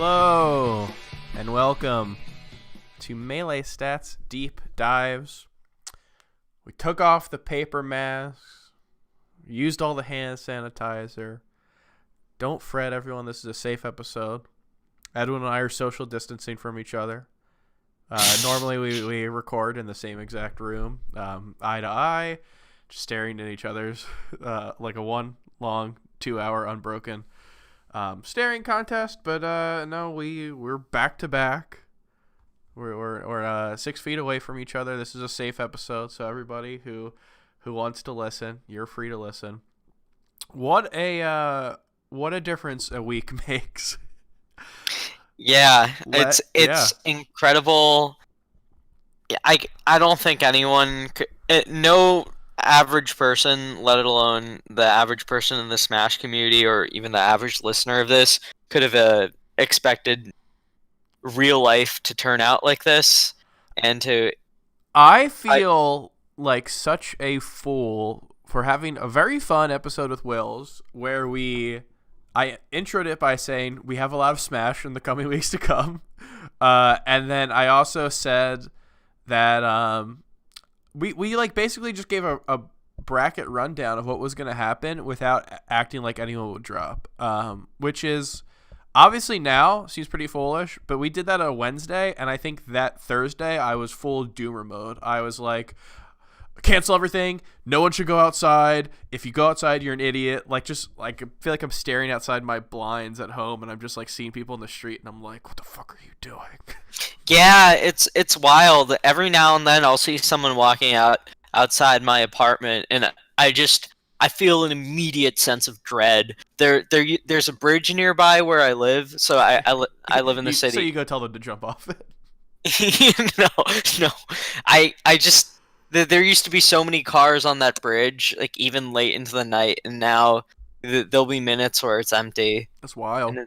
Hello, and welcome to Melee Stats Deep Dives. We took off the paper masks, used all the hand sanitizer. Don't fret, everyone, this is a safe episode. Edwin and I are social distancing from each other. Normally we record in the same exact room, eye to eye, just staring at each other's like a one long 2-hour unbroken staring contest. But no, we're back to back. We're 6 feet away from each other. This is a safe episode, so everybody who wants to listen, you're free to listen. What a difference a week makes. Yeah, it's incredible. I don't think anyone could, no average person, let alone the average person in the Smash community or even the average listener of this, could have expected real life to turn out like this. I feel like such a fool for having a very fun episode with Wills where I introed it by saying we have a lot of Smash in the coming weeks to come. And then I also said that we like basically just gave a bracket rundown of what was going to happen without acting like anyone would drop, which is obviously now seems pretty foolish, but we did that on Wednesday, and I think that Thursday I was full doomer mode. I was like, cancel everything. No one should go outside. If you go outside, you're an idiot. Like, just like I feel like I'm staring outside my blinds at home, and I'm just like seeing people in the street, and I'm like, what the fuck are you doing? Yeah, it's wild. Every now and then I'll see someone walking outside my apartment, and I feel an immediate sense of dread. There's a bridge nearby where I live, so I live in the city. So you go tell them to jump off it. No. I just. There used to be so many cars on that bridge, like even late into the night, and now there'll be minutes where it's empty. That's wild.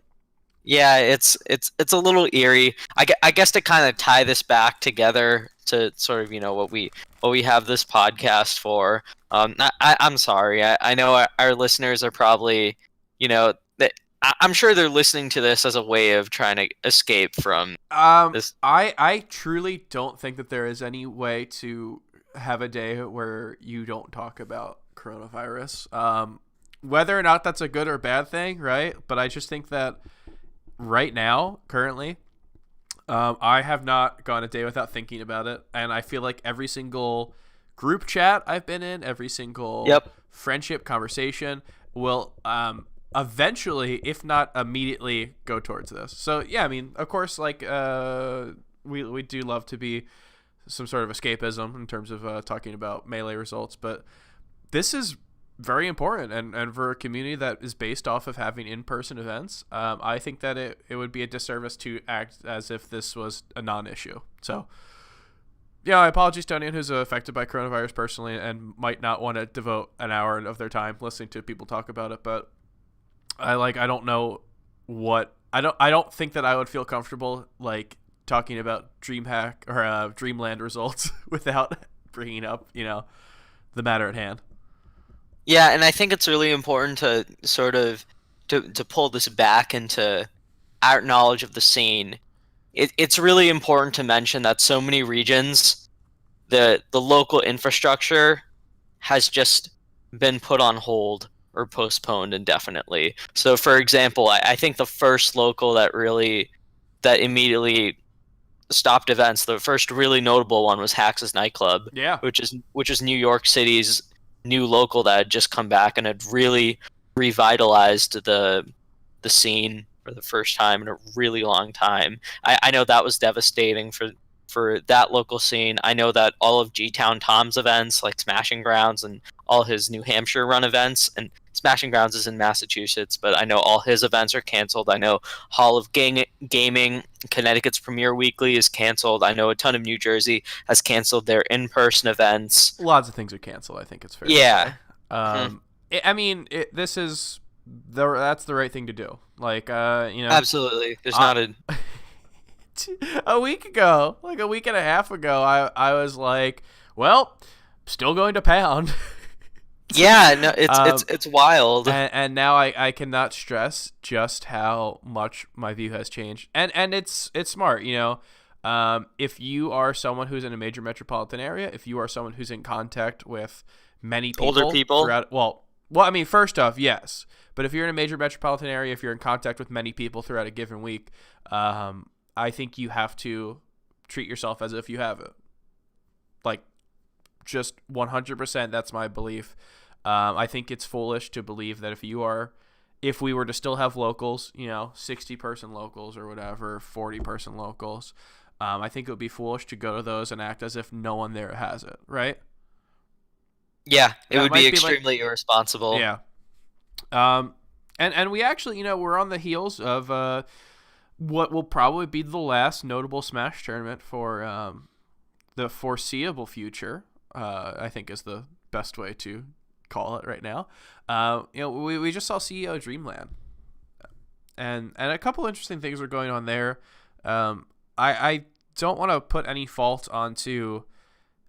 Yeah, it's a little eerie. I guess to kind of tie this back together to sort of what we have this podcast for. I'm sorry. I know our listeners are probably I'm sure they're listening to this as a way of trying to escape from this. I truly don't think that there is any way to have a day where you don't talk about coronavirus, whether or not that's a good or bad thing, right? But I just think that right now, currently, I have not gone a day without thinking about it, and I feel like every single group chat I've been in, every single friendship conversation will eventually, if not immediately, go towards this. So yeah, I mean, of course, like we do love to be some sort of escapism in terms of talking about Melee results, but this is very important, and for a community that is based off of having in-person events, I think that it would be a disservice to act as if this was a non-issue. So yeah, I apologize to anyone who's affected by coronavirus personally and might not want to devote an hour of their time listening to people talk about it, but I don't know what I don't think that I would feel comfortable like talking about DreamHack or Dreamland results without bringing up, the matter at hand. Yeah, and I think it's really important to sort of to pull this back into our knowledge of the scene. It's really important to mention that so many regions, the local infrastructure has just been put on hold or postponed indefinitely. So, for example, I think the first local that immediately stopped events, the first really notable one was Hax's nightclub, which is New York City's new local that had just come back and had really revitalized the scene for the first time in a really long time. I know that was devastating for that local scene. I know that all of G-Town Tom's events, like Smashing Grounds and all his New Hampshire run events, and Smashing Grounds is in Massachusetts, but I know all his events are canceled. I know Hall of Gaming, Connecticut's Premier Weekly, is canceled. I know a ton of New Jersey has canceled their in-person events. Lots of things are canceled, I think it's fair. Yeah. This is that's the right thing to do. Like, absolutely. There's not a week ago, like a week and a half ago, I was like, well, still going to Pound. Yeah, no, it's it's um, it's wild. and now I cannot stress just how much my view has changed. And it's smart, you know. If you are someone who's in a major metropolitan area, if you are someone who's in contact with many Older people people. throughout, I mean, first off, yes, but if you're in a major metropolitan area, if you're in contact with many people throughout a given week, I think you have to treat yourself as if you have it. Like, just 100%. That's my belief. I think it's foolish to believe that if we were to still have locals, you know, 60-person locals or whatever, 40-person locals, I think it would be foolish to go to those and act as if no one there has it, right? Yeah, it That would be might be like, extremely irresponsible. yeah. Um, and we actually, you know, we're on the heels of what will probably be the last notable Smash tournament for the foreseeable future. I think is the best way to call it right now. You know, we just saw CEO Dreamland, and a couple interesting things are going on there. I don't want to put any fault onto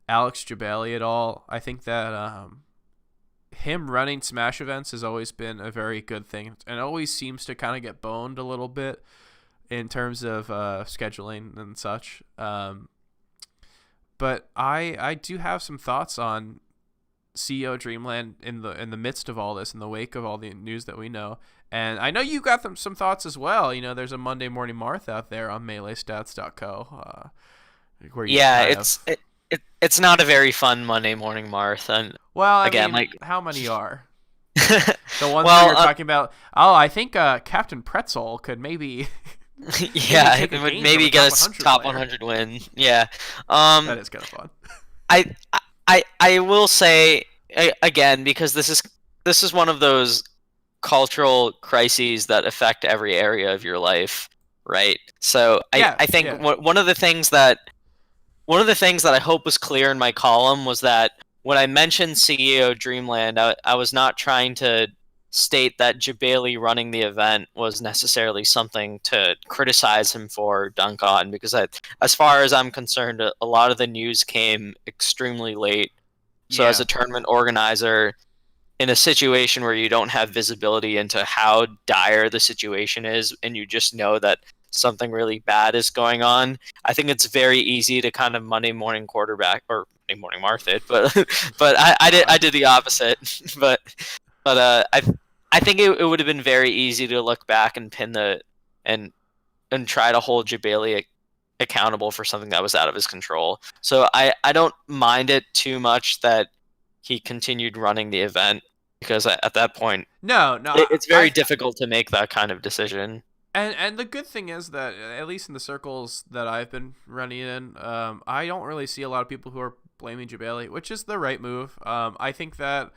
Alex Jabali at all. I think that him running Smash events has always been a very good thing, and always seems to kind of get boned a little bit in terms of scheduling and such. But I do have some thoughts on CEO Dreamland in the midst of all this, in the wake of all the news that we know. And I know you got some thoughts as well. You know, there's a Monday Morning Marth out there on MeleeStats.co, where you Yeah, kind of. it's not a very fun Monday morning, Marth. And Well, I again, mean, like, how many are the ones where well, you're talking about? Oh, I think Captain Pretzel could maybe maybe yeah, take it a would game from maybe a get top us 100 top player. 100 win. Yeah. That is kind of fun. I I will say again, because this is one of those cultural crises that affect every area of your life, right? So Yeah, I think yeah, one of the things that I hope was clear in my column was that when I mentioned CEO Dreamland, I was not trying to state that Jabali running the event was necessarily something to criticize him for, dunk on, because as far as I'm concerned, a lot of the news came extremely late. So as yeah. a tournament organizer, in a situation where you don't have visibility into how dire the situation is and you just know that something really bad is going on, I think it's very easy to kind of Monday morning quarterback or Monday morning Marth it, but but I God. did the opposite. but I think it would have been very easy to look back and pin the and and try to hold Jabali accountable for something that was out of his control. So I don't mind it too much that he continued running the event, because at that point No, no, it's very difficult to make that kind of decision. and the good thing is that at least in the circles that I've been running in, I don't really see a lot of people who are blaming Jabali, which is the right move. I think that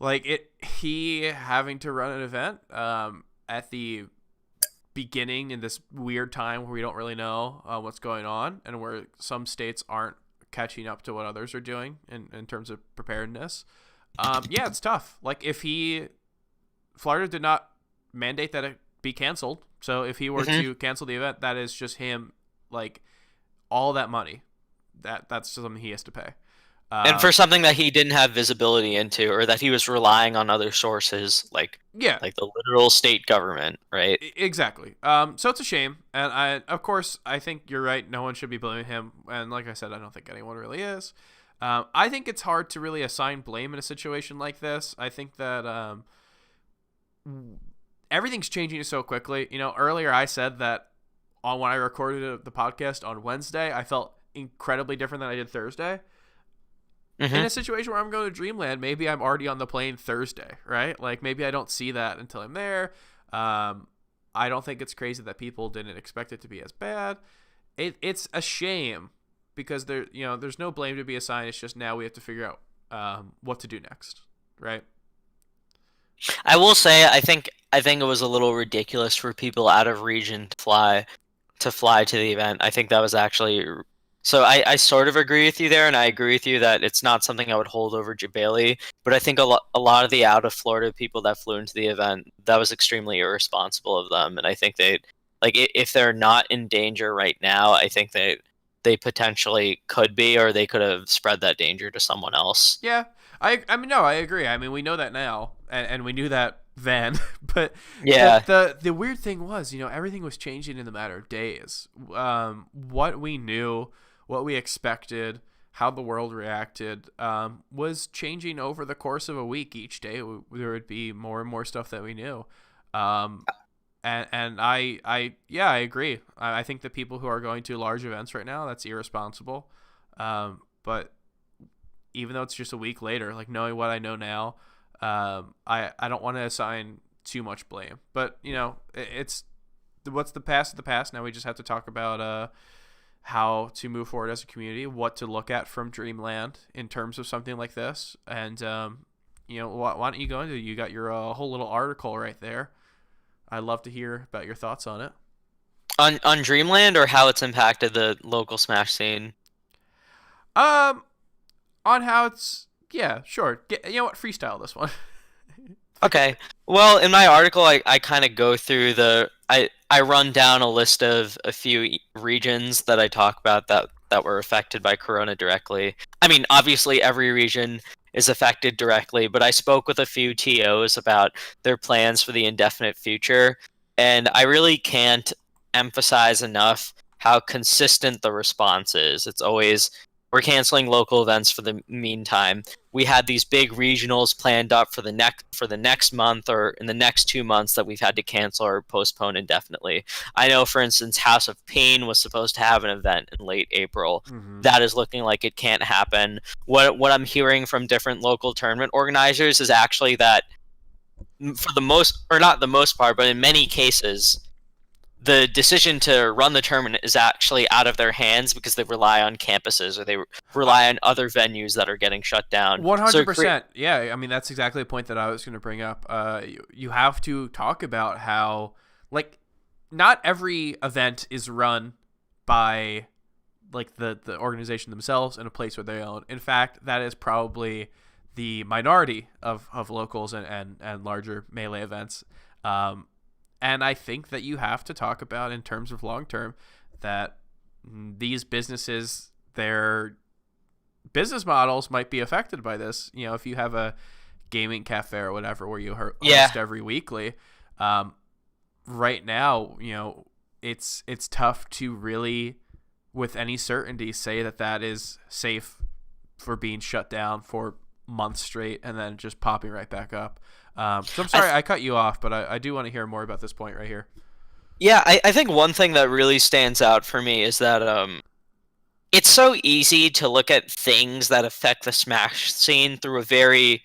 like he having to run an event at the beginning in this weird time where we don't really know what's going on and where some states aren't catching up to what others are doing in terms of preparedness. Yeah, it's tough. Like if Florida did not mandate that it be canceled. So if he were Hmm. to cancel the event, that is just him, like all that money. That's something he has to pay. And for Um, something that he didn't have visibility into, or that he was relying on other sources, yeah, like the literal state government, right? exactly. So it's a shame, and of course, I think you're right. No one should be blaming him, and like I said, I don't think anyone really is. I think it's hard to really assign blame in a situation like this. I think that everything's changing so quickly. You know, earlier I said that on when I recorded the podcast on Wednesday, I felt incredibly different than I did Thursday. In Hmm. a situation where I'm going to Dreamland, maybe I'm already on the plane Thursday, right? Like maybe I don't see that until I'm there. I don't think it's crazy that people didn't expect it to be as bad. It's a shame because there's no blame to be assigned. It's just now we have to figure out what to do next, right? I will say I think it was a little ridiculous for people out of region to fly to the event. I think that was actually, so I sort of agree with you there, and I agree with you that it's not something I would hold over Jabali. But I think a lot of the out of Florida people that flew into the event, that was extremely irresponsible of them. And I think if they're not in danger right now, I think they potentially could be, or they could have spread that danger to someone else. Yeah, I mean, no, I agree. I mean, we know that now, and we knew that then. But Yeah. the weird thing was, everything was changing in the matter of days. What we knew, what we expected, how the world reacted, was changing over the course of a week. Each day, there would be more and more stuff that we knew. And I agree. I think the people who are going to large events right now, that's irresponsible. But even though it's just a week later, like knowing what I know now, I don't want to assign too much blame. But it's what's the past of the past. Now we just have to talk about how to move forward as a community, what to look at from Dreamland in terms of something like this, and why don't you go into it? You got your whole little article right there. I'd love to hear about your thoughts on it. On Dreamland, or how it's impacted the local Smash scene? On how it's, yeah, sure. You know what? Freestyle this one. Okay. Well, in my article, I kind of go through I run down a list of a few regions that I talk about that were affected by Corona directly. I mean, obviously every region is affected directly, but I spoke with a few TOs about their plans for the indefinite future, and I really can't emphasize enough how consistent the response is. It's always, we're canceling local events for the meantime. We had these big regionals planned up for the next month or in the next 2 months that we've had to cancel or postpone indefinitely. I know, for instance, House of Pain was supposed to have an event in late April. Mm-hmm. That is looking like it can't happen. What I'm hearing from different local tournament organizers is actually that, for the most, or not the most part, but in many cases, the decision to run the tournament is actually out of their hands because they rely on campuses or they rely on other venues that are getting shut down. 100%. Yeah, I mean, that's exactly the point that I was going to bring up. You have to talk about how, like, not every event is run by, like, the organization themselves in a place where they own. In fact, that is probably the minority of locals and larger Melee events. And I think that you have to talk about, in terms of long term, that these businesses, their business models might be affected by this. If you have a gaming cafe or whatever where you host every weekly, right now, it's tough to really, with any certainty, say that is safe for being shut down for months straight and then just popping right back up. So I'm sorry I cut you off, but I do want to hear more about this point right here. Yeah, I think one thing that really stands out for me is that it's so easy to look at things that affect the Smash scene through a very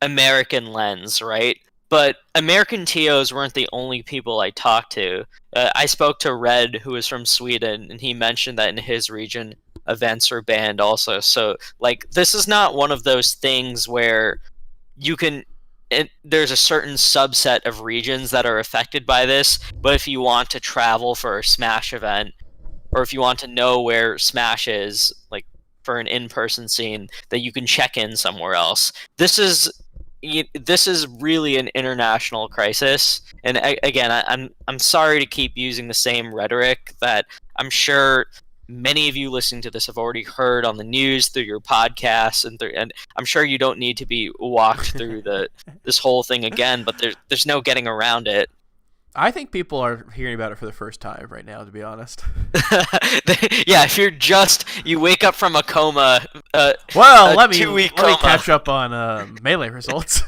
American lens, right? But American TOs weren't the only people I talked to. I spoke to Red, who is from Sweden, and he mentioned that in his region, events are banned also. So, like, this is not one of those things where there's a certain subset of regions that are affected by this, but if you want to travel for a Smash event, or if you want to know where Smash is, like for an in-person scene, that you can check in somewhere else. This is really an international crisis, and again, I'm sorry to keep using the same rhetoric that I'm sure many of you listening to this have already heard on the news through your podcasts, and I'm sure you don't need to be walked through this whole thing again, but there's no getting around it. I think people are hearing about it for the first time right now, to be honest. Yeah, if you wake up from a coma, let me 2-week coma. Let me catch up on Melee results.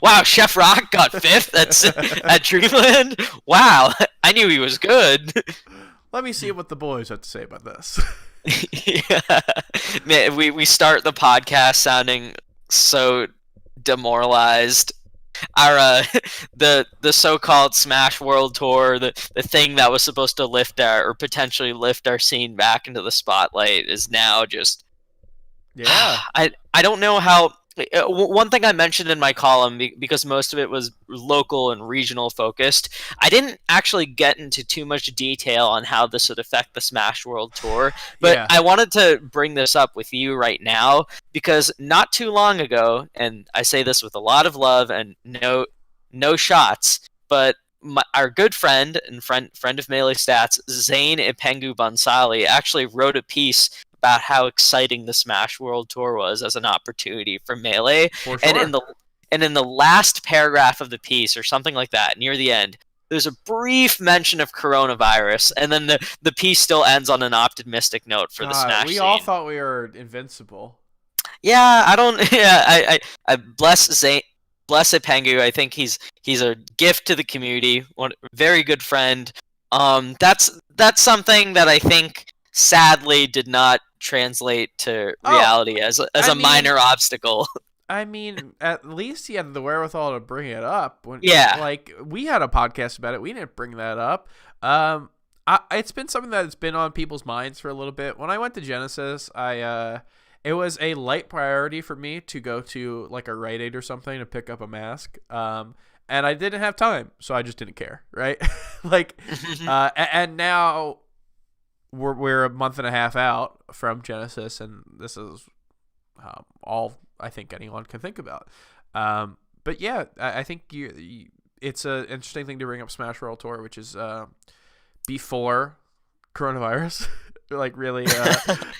Wow, Chef Rock got 5th at Dreamland. Wow, I knew he was good. Let me see what the boys have to say about this. Yeah. Man, we start the podcast sounding so demoralized. Our the so-called Smash World Tour, the thing that was supposed to potentially lift our scene back into the spotlight, is now just, yeah. I don't know how. One thing I mentioned in my column, because most of it was local and regional focused, I didn't actually get into too much detail on how this would affect the Smash World Tour, but yeah. I wanted to bring this up with you right now, because not too long ago, and I say this with a lot of love and no shots, but our good friend and friend of Melee Stats, Zane Ipengu Bansali, actually wrote a piece about how exciting the Smash World Tour was as an opportunity for Melee. For And sure. in the last paragraph of the piece, or something like that, near the end, there's a brief mention of coronavirus, and then the piece still ends on an optimistic note for the God, Smash we all scene. thought we were invincible. Yeah, I don't. Yeah, I bless Zane, bless Pengu. I think he's a gift to the community. One very good friend. That's something that I think sadly did not translate to Oh, reality as I a mean, minor obstacle. at least he had the wherewithal to bring it up. When Yeah. like we had a podcast about it, we didn't bring that up. It's been something that's been on people's minds for a little bit. When I went to Genesis, it was a light priority for me to go to like a Rite Aid or something to pick up a mask. And I didn't have time, so I just didn't care, right? like, and now we're a month and a half out from Genesis, and this is all I think anyone can think about. But yeah, I think it's an interesting thing to bring up Smash World Tour, which is before coronavirus. Like really,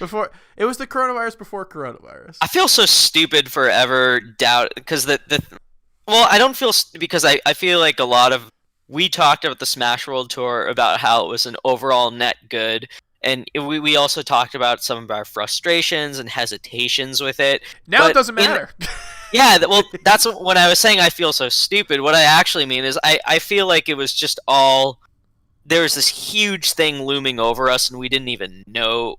before it was the coronavirus before coronavirus. I feel so stupid for ever doubt because the well, I don't feel because I feel like a lot of we talked about the Smash World Tour about how it was an overall net good, and we also talked about some of our frustrations and hesitations with it. Now it But doesn't in matter. yeah, well, that's when I was saying I feel so stupid. What I actually mean is I feel like it was just all there was this huge thing looming over us, and we didn't even know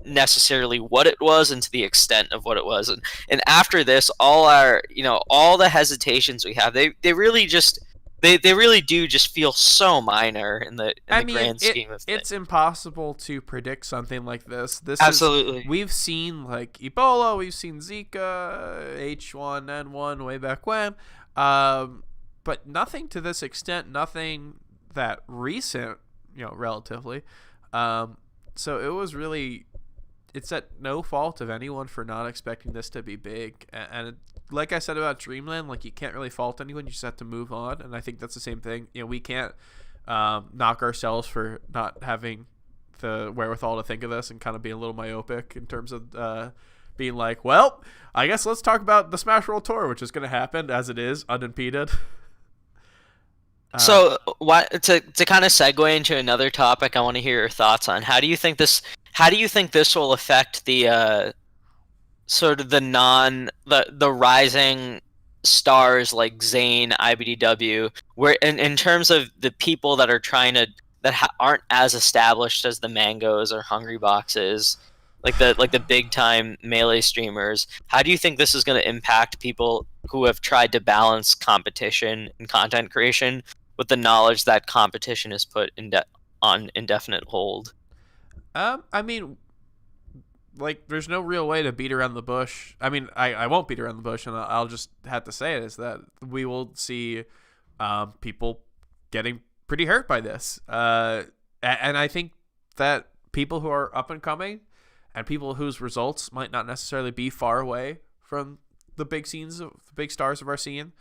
necessarily what it was and to the extent of what it was. And after this, all our all the hesitations we have, they really just they really do just feel so minor in I the mean, grand scheme of it's things. impossible to predict something like this. Absolutely. We've seen like Ebola, we've seen Zika, H1N1 way back when, but nothing to this extent, nothing that recent, relatively. So it was really, it's at no fault of anyone for not expecting this to be big. And like I said about Dreamland, like you can't really fault anyone. You just have to move on. And I think that's the same thing. We can't knock ourselves for not having the wherewithal to think of this and kind of being a little myopic in terms of being like, well, I guess let's talk about the Smash World Tour, which is going to happen as it is, unimpeded. So, what to kind of segue into another topic, I want to hear your thoughts on how do you think this will affect the sort of the rising stars like Zayn, IBDW, where in terms of the people that are trying to aren't as established as the Mangos or Hungry Boxes, like the big time Melee streamers. How do you think this is going to impact people who have tried to balance competition and content creation with the knowledge that competition is put on indefinite hold? I mean, like, there's no real way to beat around the bush. I mean, I won't beat around the bush, and I'll just have to say it is that we will see people getting pretty hurt by this. And I think that people who are up and coming and people whose results might not necessarily be far away from the big scenes of the big stars of our scene,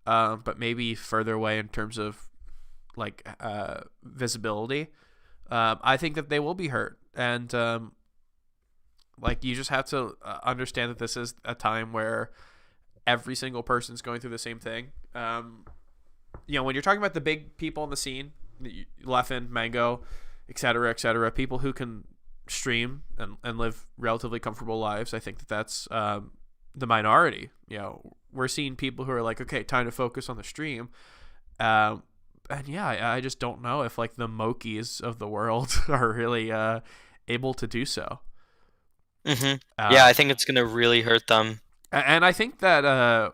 but maybe further away in terms of like visibility. I think that they will be hurt, and like you just have to understand that this is a time where every single person's going through the same thing. When you're talking about the big people in the scene, Leffen, Mango, etc., people who can stream and live relatively comfortable lives, I think that that's the minority. We're seeing people who are like, okay, time to focus on the stream. And yeah, I just don't know if like the Mokis of the world are really able to do so. Yeah, I think it's going to really hurt them. And I think that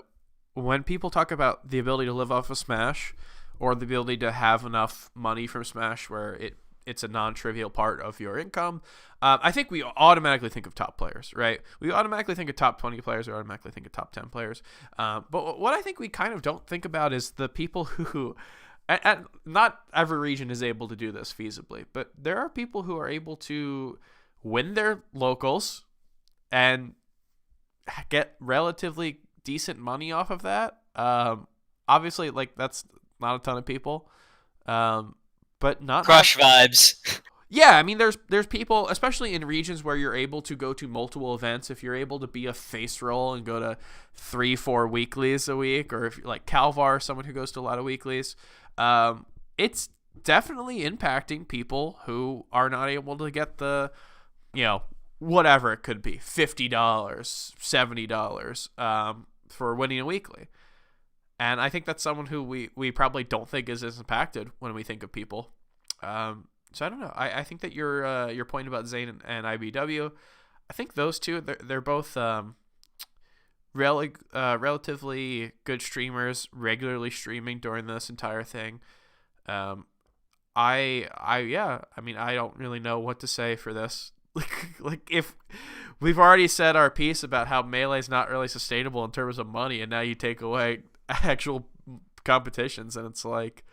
when people talk about the ability to live off of Smash or the ability to have enough money from Smash where it's a non-trivial part of your income, I think we automatically think of top players, right? We automatically think of top 20 players. We automatically think of top 10 players. But what I think we kind of don't think about is the people who... And not every region is able to do this feasibly, but there are people who are able to win their locals and get relatively decent money off of that. Obviously, like that's not a ton of people, but not Crush vibes. Yeah, I mean, there's people, especially in regions where you're able to go to multiple events. If you're able to be a face roll and go to 3-4 weeklies a week, or if like Calvar, someone who goes to a lot of weeklies, it's definitely impacting people who are not able to get the, whatever it could be, $50, $70, for winning a weekly. And I think that's someone who we probably don't think is as impacted when we think of people. So I don't know. I think that your point about Zane and IBW, I think those two, they're both relatively good streamers, regularly streaming during this entire thing. I mean, I don't really know what to say for this. Like if we've already said our piece about how Melee's not really sustainable in terms of money, and now you take away actual competitions, and it's like,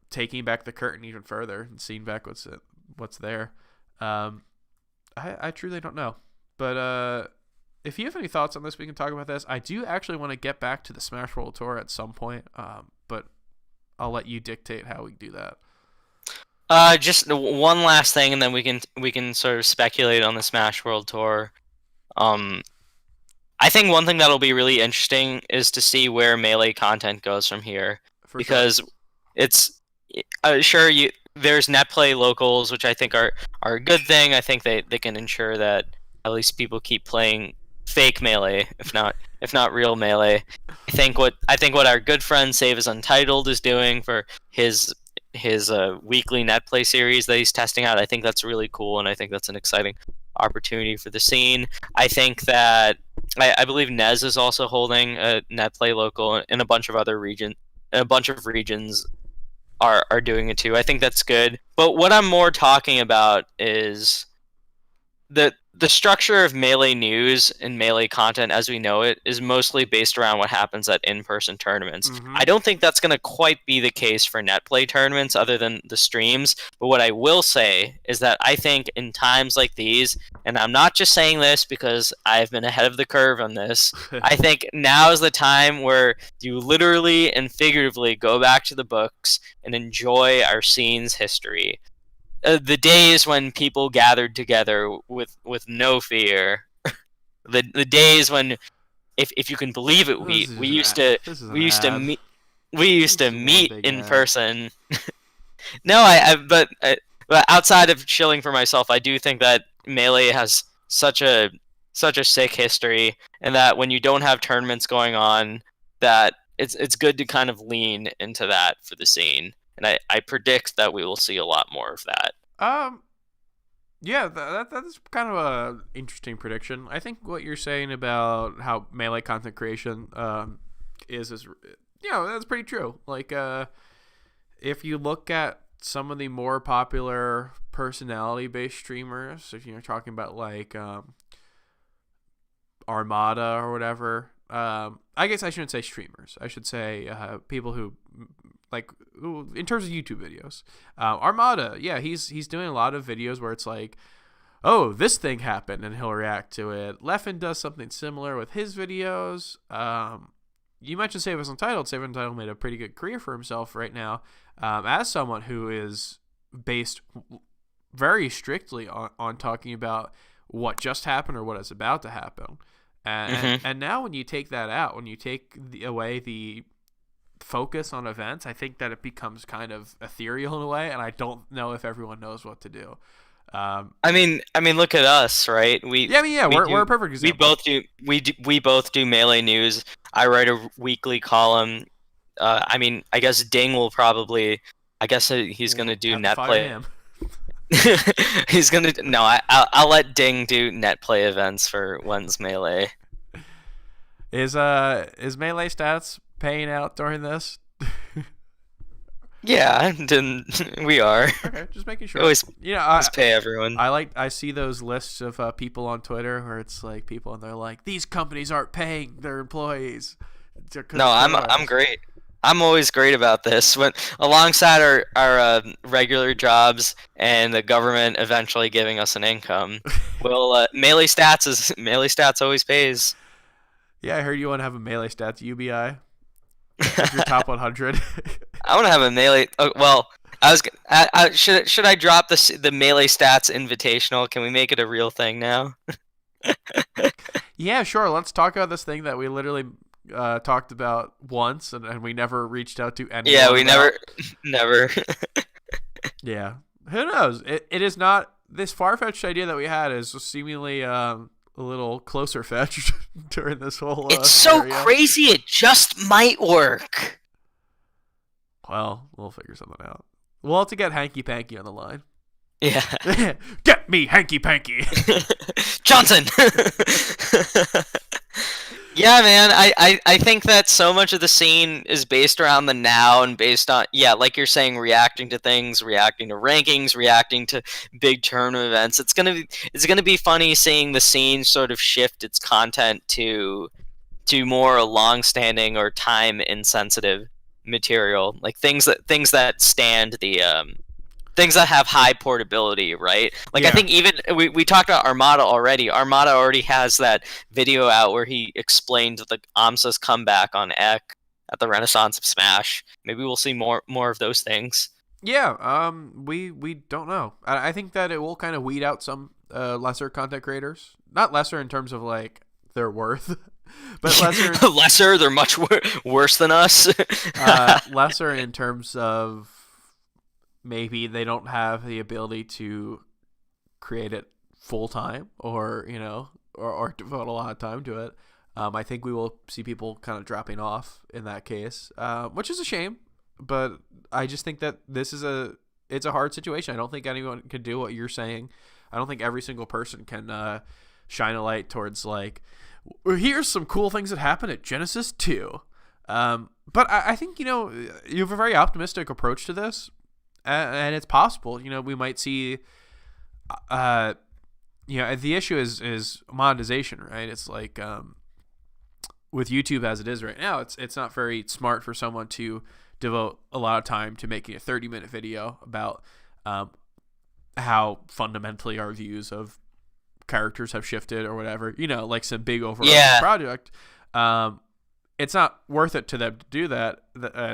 taking back the curtain even further and seeing back what's there. I truly don't know. But if you have any thoughts on this, we can talk about this. I do actually want to get back to the Smash World Tour at some point, but I'll let you dictate how we do that. Just one last thing, and then we can sort of speculate on the Smash World Tour. I think one thing that'll be really interesting is to see where Melee content goes from here, because it's sure there's net play locals, which I think are a good thing. I think they can ensure that at least people keep playing fake Melee, if not real Melee. I think what our good friend Save is Untitled is doing for his weekly net play series that he's testing out, I think that's really cool, and I think that's an exciting opportunity for the scene. I think that I believe Nez is also holding a net play local in a bunch of other regions. A bunch of regions are doing it too. I think that's good. But what I'm more talking about is the structure of Melee news and Melee content as we know it is mostly based around what happens at in-person tournaments. Mm-hmm. I don't think that's going to quite be the case for net play tournaments other than the streams. But what I will say is that I think in times like these, and I'm not just saying this because I've been ahead of the curve on this, I think now is the time where you literally and figuratively go back to the books and enjoy our scene's history. The days when people gathered together with no fear, the days when, if you can believe it, we used to meet in person. No, but outside of chilling for myself, I do think that Melee has such a sick history, and that when you don't have tournaments going on, that it's good to kind of lean into that for the scene. And I predict that we will see a lot more of that. Yeah, that's kind of a interesting prediction. I think what you're saying about how Melee content creation is that's pretty true. Like if you look at some of the more popular personality-based streamers, if you're talking about like Armada or whatever, I guess I shouldn't say streamers. I should say people who in terms of YouTube videos. Armada, yeah, he's doing a lot of videos where it's like, oh, this thing happened, and he'll react to it. Leffen does something similar with his videos. You mentioned Save Us Untitled. Save Us Untitled made a pretty good career for himself right now, as someone who is based very strictly on talking about what just happened or what is about to happen. And now when you take that out, when you take away the focus on events, I think that it becomes kind of ethereal in a way, and I don't know if everyone knows what to do. I mean, look at us, right? We're a perfect example. We both do Melee news. I write a weekly column. I guess Ding will probably. I guess he's gonna do net play. He's gonna I'll let Ding do net play events for When's Melee. Is Melee stats paying out during this? Yeah, we are. Okay, just making sure. Always pay everyone. I see those lists of people on Twitter where it's like people and they're like, these companies aren't paying their employees. No, I'm great. I'm always great about this. When alongside our regular jobs and the government eventually giving us an income, Melee Stats always pays. Yeah, I heard you want to have a Melee Stats UBI. If you're top 100. I want to have a Melee. Well, I was. Should I drop the Melee Stats Invitational? Can we make it a real thing now? Yeah, sure. Let's talk about this thing that we literally talked about once, and we never reached out to anyone. Yeah, we about. never. Yeah, who knows? It is not this far-fetched idea that we had is seemingly a little closer fetched during this whole. It's so area. crazy. It just might work. Well, we'll figure something out. We'll have to get Hanky Panky on the line. Yeah. Get me Hanky Panky. Johnson. Yeah, man. I think that so much of the scene is based around the now and based on, yeah, like you're saying, reacting to things, reacting to rankings, reacting to big tournament events. It's gonna be funny seeing the scene sort of shift its content to more long-standing or time insensitive material, like things that stand the things that have high portability, right? Like, yeah. I think even we talked about Armada already. Armada already has that video out where he explained the Amsa's comeback on Ek at the Renaissance of Smash. Maybe we'll see more of those things. Yeah, we don't know. I think that it will kind of weed out some lesser content creators. Not lesser in terms of like their worth, but lesser. They're much worse than us. Lesser in terms of maybe they don't have the ability to create it full time, or or devote a lot of time to it. I think we will see people kind of dropping off in that case, which is a shame. But I just think that it's a hard situation. I don't think anyone can do what you're saying. I don't think every single person can shine a light towards like, here's some cool things that happen at Genesis 2. But I think you have a very optimistic approach to this. And it's possible, we might see, the issue is monetization, right? It's like, with YouTube as it is right now, it's not very smart for someone to devote a lot of time to making a 30-minute video about, how fundamentally our views of characters have shifted or whatever, like some big overarching project. It's not worth it to them to do that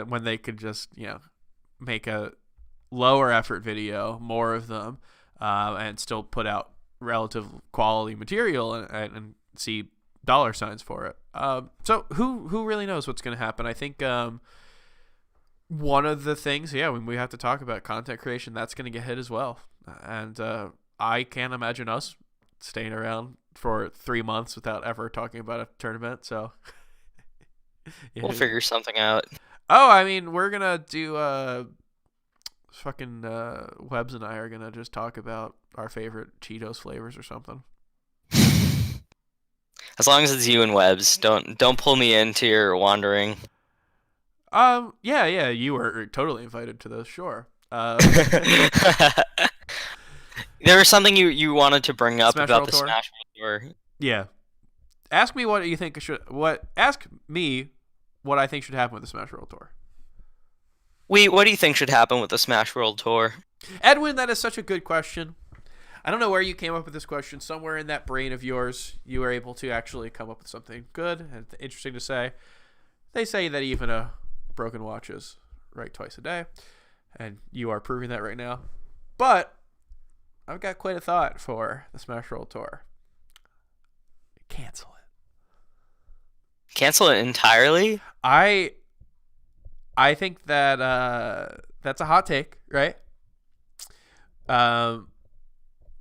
when they could just, make a lower effort video, more of them, and still put out relative quality material and see dollar signs for it. So who really knows what's going to happen? I think one of the things, when we have to talk about content creation, that's going to get hit as well. And I can't imagine us staying around for 3 months without ever talking about a tournament. So we'll figure something out. Oh, I mean, we're gonna do fucking Webbs and I are gonna just talk about our favorite Cheetos flavors or something. As long as it's you and Webbs, don't pull me into your wandering. Yeah, you were totally invited to this. Sure. There was something you wanted to bring up Smash about World the Tour? Smash World Tour. Yeah. Ask me what you think Ask me what I think should happen with the Smash World Tour. What do you think should happen with the Smash World Tour? Edwin, that is such a good question. I don't know where you came up with this question. Somewhere in that brain of yours, you were able to actually come up with something good and interesting to say. They say that even a broken watch is right twice a day, and you are proving that right now. But I've got quite a thought for the Smash World Tour. Cancel it. Cancel it entirely? I think that that's a hot take, right?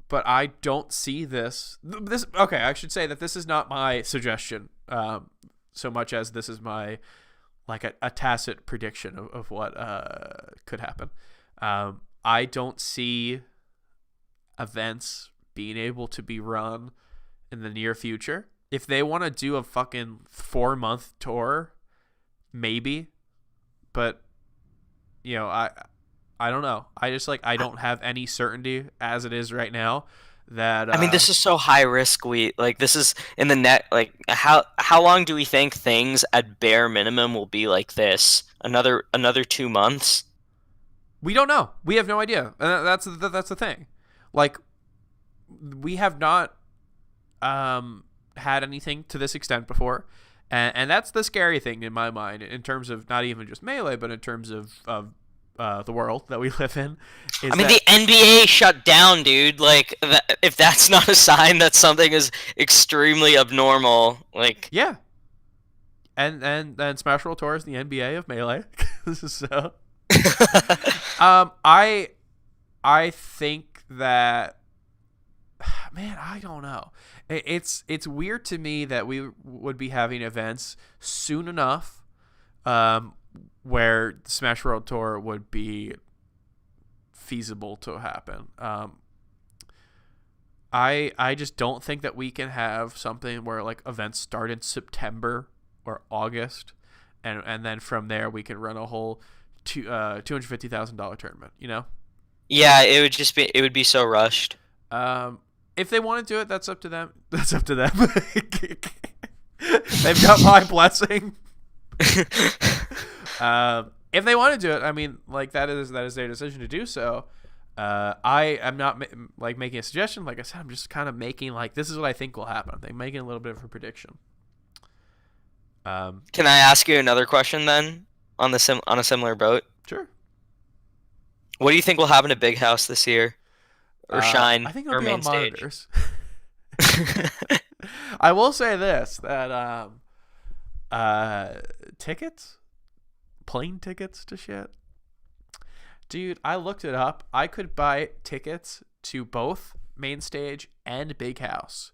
But I don't see this. Okay, I should say that this is not my suggestion, so much as this is my a tacit prediction of what could happen. I don't see events being able to be run in the near future. If they want to do a fucking 4-month tour, maybe. But, I don't know. I just I don't have any certainty as it is right now that. I mean, this is so high risk. This is in the net. How long do we think things at bare minimum will be like this? Another 2 months? We don't know. We have no idea. And that's the thing. We have not had anything to this extent before. And that's the scary thing in my mind, in terms of not even just Melee, but in terms of the world that we live in. Is I mean, that, the NBA shut down, dude. Like, if that's not a sign that something is extremely abnormal, like, yeah, and Smash World Tour is the NBA of Melee. So, I think that, man, I don't know. It's weird to me that we would be having events soon enough, where the Smash World Tour would be feasible to happen. I just don't think that we can have something where like events start in September or August, and then from there we can run a whole $250,000 tournament. You know? yeah, it would be so rushed. If they want to do it, that's up to them. That's up to them. They've got my blessing. If they want to do it, I mean, like that is their decision to do so. I am not like making a suggestion. Like I said, I'm just kind of making like this is what I think will happen. I'm making a little bit of a prediction. Can I ask you another question then on a similar boat? Sure. What do you think will happen to Big House this year, or Shine, I think or it'll be main on stage? monitors. I will say this that tickets, plane tickets to shit. Dude, I looked it up. I could buy tickets to both main stage and Big House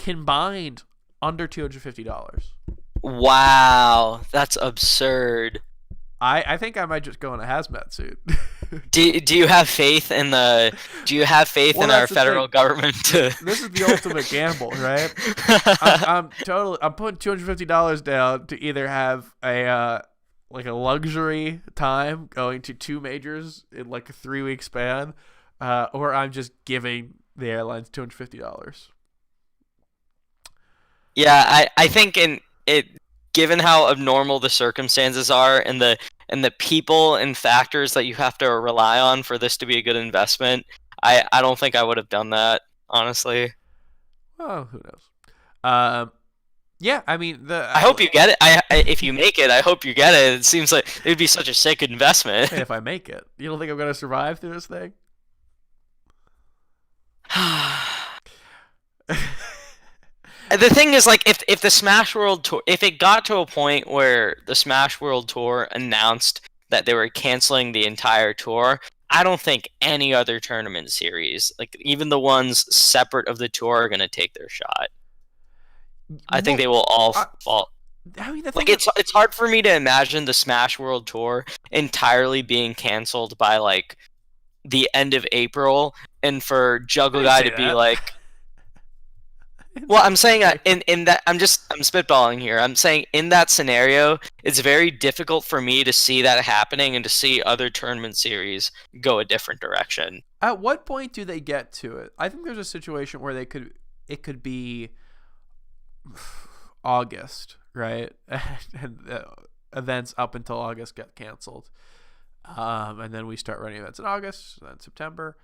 combined under $250. Wow, that's absurd. I think I might just go in a hazmat suit. Do you have faith in Well, our that's the federal thing. government to This is the ultimate gamble, right? I'm putting $250 down to either have a like a luxury time going to two majors in like a 3-week span, or I'm just giving the airlines $250. Yeah, I think in it, given how abnormal the circumstances are and the people and factors that you have to rely on for this to be a good investment, I don't think I would have done that, honestly. Well, who knows? Yeah, I mean I hope you get it. If you make it, I hope you get it. It seems like it would be such a sick investment. if I make it, you don't think I'm gonna survive through this thing? The thing is, like, if the Smash World Tour, if it got to a point where the Smash World Tour announced that they were canceling the entire tour, I don't think any other tournament series, like even the ones separate of the tour, are gonna take their shot. I think they will all fall. I mean, the Like, thing it's hard for me to imagine the Smash World Tour entirely being canceled by like the end of April, and for Juggle I didn't Guy say to be that. like, well, I'm saying in that I'm spitballing here. I'm saying in that scenario, it's very difficult for me to see that happening and to see other tournament series go a different direction. At what point do they get to it? I think there's a situation where it could be August, right? And events up until August get canceled. And then we start running events in August, then September.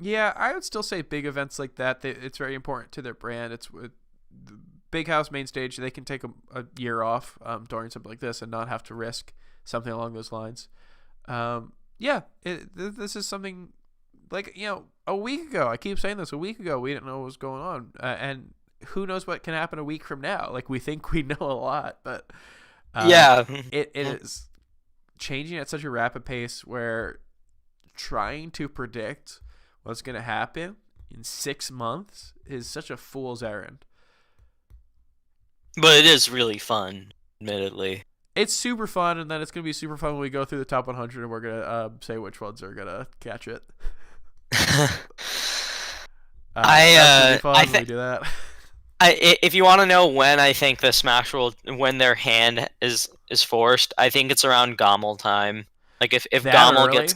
Yeah, I would still say big events like that, it's very important to their brand. It's the Big House main stage. They can take a year off during something like this and not have to risk something along those lines. Yeah, this is something like, a week ago, I keep saying this, a week ago, we didn't know what was going on. And who knows what can happen a week from now? Like, we think we know a lot, but Yeah. it is changing at such a rapid pace where trying to predict what's going to happen in 6 months is such a fool's errand. But it is really fun, admittedly. It's super fun, and then it's going to be super fun when we go through the top 100 and we're going to say which ones are going to catch it. That's gonna be fun when we do that. If you want to know when I think the Smash World, when their hand is forced, I think it's around Gommel time. Like if That Gommel early? gets,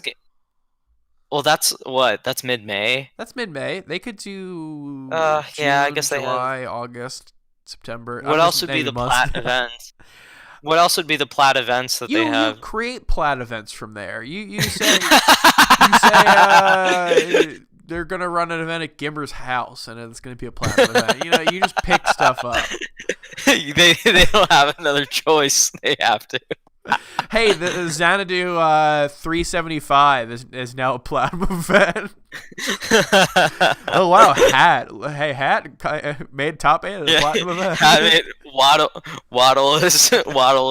well, that's mid-May. That's mid-May. They could do yeah, I June, guess they have. July, August, September. What else would be the Plat events? What else would be the Plat events that they You have? create Plat events from there. You say they're gonna run an event at Gimber's house, and it's gonna be a Plat event. You just pick stuff up. they don't have another choice. They have to. Hey, the Xanadu 375 is now a platinum event. Oh wow, Hat. Hey, Hat made top 8 of the Yeah, platinum have event. it. Waddle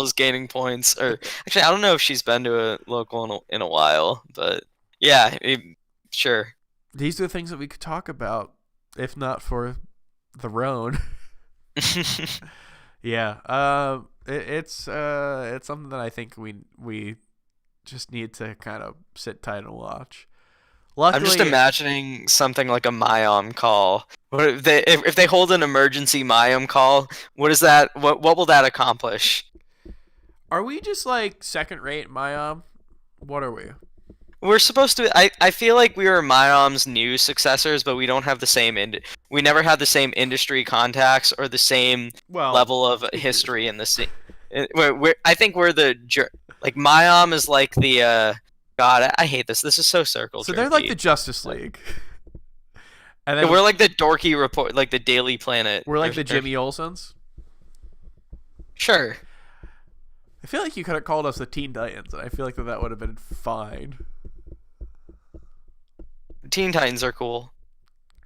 is gaining points. Or actually, I don't know if she's been to a local in a while, but yeah, sure. These are the things that we could talk about, if not for the Roan. Yeah, it's something that I think we just need to kind of sit tight and watch. I'm just Luckily, imagining something like a Myom call. What if they hold an emergency Myom call? What is that? What will that accomplish? are we just like second rate Myom? What are we? We're supposed to. I feel like we were Myom's new successors, but we don't have the same we never had the same industry contacts or the same Well, level of figures. history in the scene. I think we're like Myom is like the God. I hate this. This is so circle So they're like the jerky. Justice League, and then We're like the dorky report, like the Daily Planet. we're like the Jimmy Olsens. Sure. I feel like you could have called us the Teen Titans, and I feel like that would have been fine. Teen Titans are cool.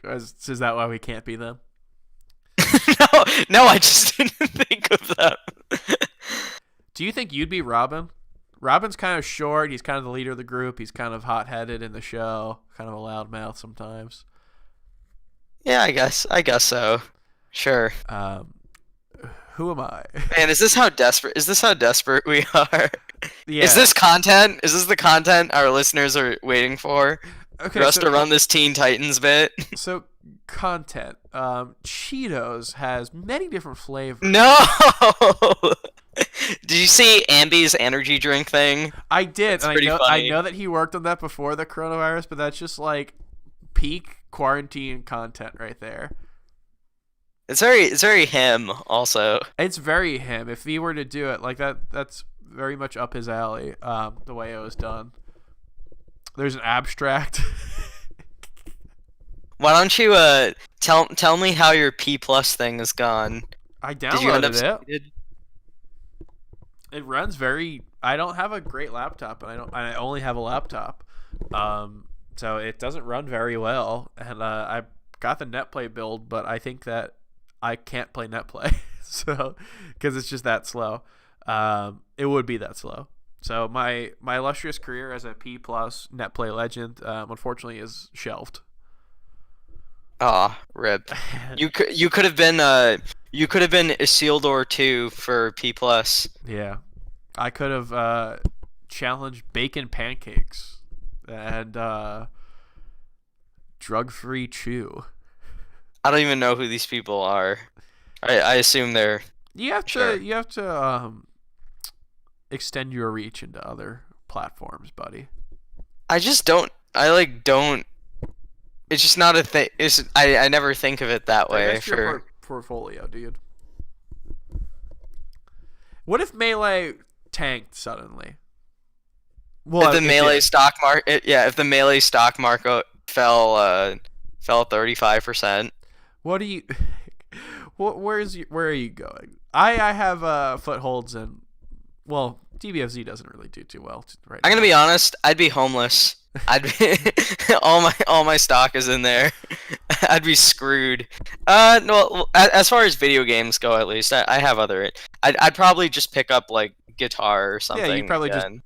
Is that why we can't be them? No, no, I just didn't think of that. Do you think you'd be Robin? Robin's kind of short. He's kind of the leader of the group. He's kind of hot-headed in the show. Kind of a loudmouth sometimes. Yeah, I guess so. Sure. Um, who am I? Man, is this how desperate? Is this how desperate we are? Yeah. Is this content? Is this the content our listeners are waiting for? Okay. For us to run this Teen Titans bit? So content. Cheetos has many different flavors. No. Did you see Ambi's energy drink thing? I did, It's and pretty I funny. know that he worked on that before the coronavirus, but that's just like peak quarantine content right there. It's very him also. It's very him. If he were to do it like that, that's very much up his alley. The way it was done. There's an abstract. Why don't you tell me how your P plus thing has gone? I Did you end up downloaded it. seated? It runs very. I don't have a great laptop, and I only have a laptop. So it doesn't run very well, and I got the NetPlay build, but I think that I can't play NetPlay, so because it's just that slow. It would be that slow. So my illustrious career as a P plus NetPlay legend, unfortunately, is shelved. Aw, rip. You could have been Isildur 2 for P plus. Yeah, I could have challenged bacon pancakes and drug-free chew. I don't even know who these people are. I assume they're sure. You have to extend your reach into other platforms, buddy. I just don't. I like don't. It's just not a thing. I never think of it that way. That's your portfolio, dude. What if Melee tanked suddenly? Well, If the it melee did. stock market, yeah, if the melee stock market fell 35%. What do you? Where are you going? I have footholds in. Well, DBFZ doesn't really do too well right I'm now. gonna be honest. I'd be homeless. I'd be all my stock is in there. I'd be screwed. No. As far as video games go, at least I have other. I'd probably just pick up like guitar or something. Yeah, you probably just again.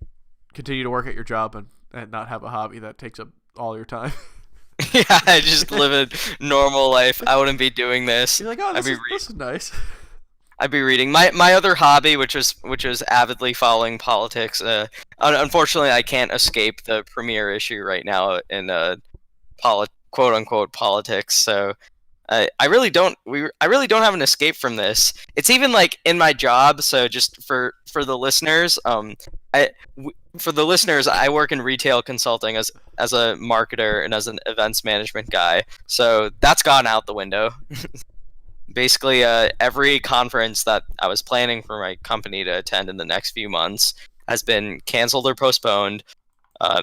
continue to work at your job and not have a hobby that takes up all your time. Yeah, I just live a normal life. I wouldn't be doing this. You're like, oh, I'd be this is nice. I'd be reading my other hobby, which was avidly following politics. Unfortunately, I can't escape the premier issue right now in quote unquote politics. So I really don't I really don't have an escape from this. It's even like in my job. So just for the listeners, for the listeners, I work in retail consulting as a marketer and as an events management guy. So that's gone out the window. Basically, every conference that I was planning for my company to attend in the next few months has been canceled or postponed.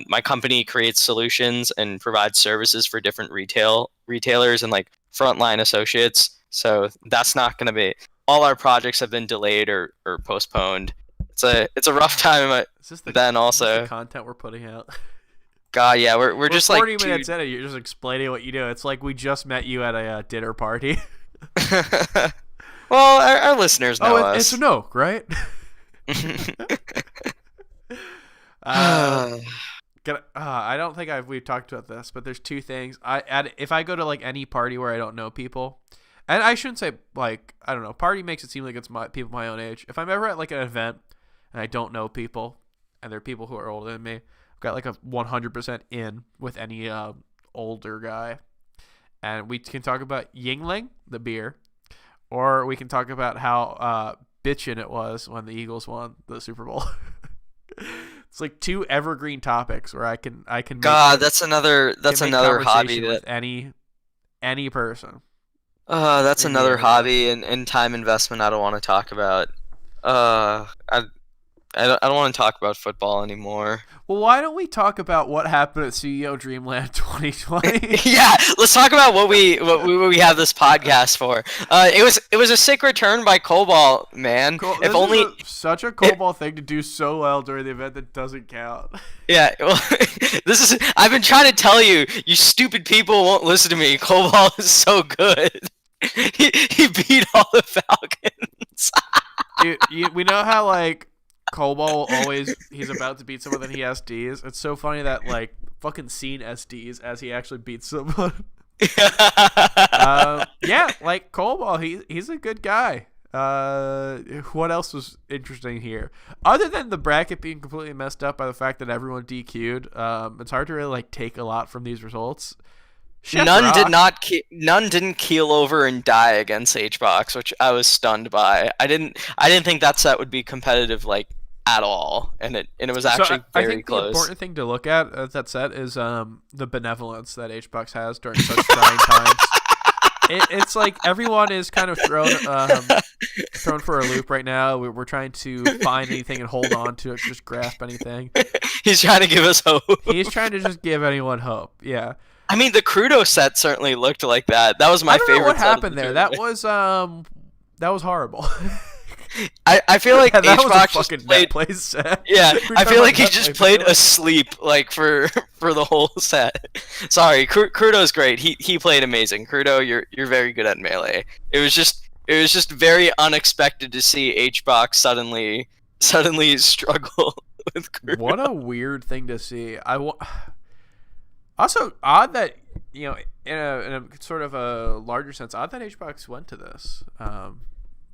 My company creates solutions and provides services for different retailers and like frontline associates. So that's not going to be. All our projects have been delayed or postponed. it's a rough time. Is this Then is this the also, content we're putting out? God, yeah, we're just like 40 minutes in, and you're just explaining what you do. It's like we just met you at a dinner party. Well, our listeners know us. It's a no, right? I don't think we've talked about this, but there's two things. If I go to like any party where I don't know people, and I shouldn't say like I don't know, party makes it seem like it's people my own age. If I'm ever at like an event and I don't know people, and there are people who are older than me, I've got like a 100% in with any older guy, and we can talk about Yingling, the beer, or we can talk about how bitchin' it was when the Eagles won the Super Bowl. It's like two evergreen topics where I can God, that's another hobby with any person. That's another hobby and time investment I don't want to talk about. I don't want to talk about football anymore. Well, why don't we talk about what happened at CEO Dreamland 2020? Yeah, let's talk about what we have this podcast for. It was a sick return by Cobalt, man. If only such a Cobalt thing to do so well during the event that doesn't count. Yeah, well, I've been trying to tell you, you stupid people won't listen to me. Cobalt is so good. He beat all the Falcons. Dude, we know how like Cobalt he's about to beat someone, then he SDs. It's so funny that like fucking seen SDs as he actually beats someone. Yeah, like Cobalt, he's a good guy. What else was interesting here? Other than the bracket being completely messed up by the fact that everyone DQ'd, it's hard to really like take a lot from these results. None didn't keel over and die against HBox, which I was stunned by. I didn't think that set would be competitive like at all, and it was actually very I think close. The important thing to look at that set is the benevolence that HBox has during such trying times. It's like everyone is kind of thrown for a loop right now. We're trying to find anything and hold on to it, just grasp anything. He's trying to give us hope. He's trying to just give anyone hope. Yeah. I mean, the Crudo set certainly looked like that. That was my favorite. What happened there? That was horrible. I feel like HBox just played. Play set. Yeah, I feel like he just played asleep like for the whole set. Sorry, Crudo's great. He played amazing. Crudo, you're very good at melee. It was just very unexpected to see HBox suddenly struggle with Crudo. What a weird thing to see. Also, odd that, you know, in a sort of a larger sense, odd that HBox went to this,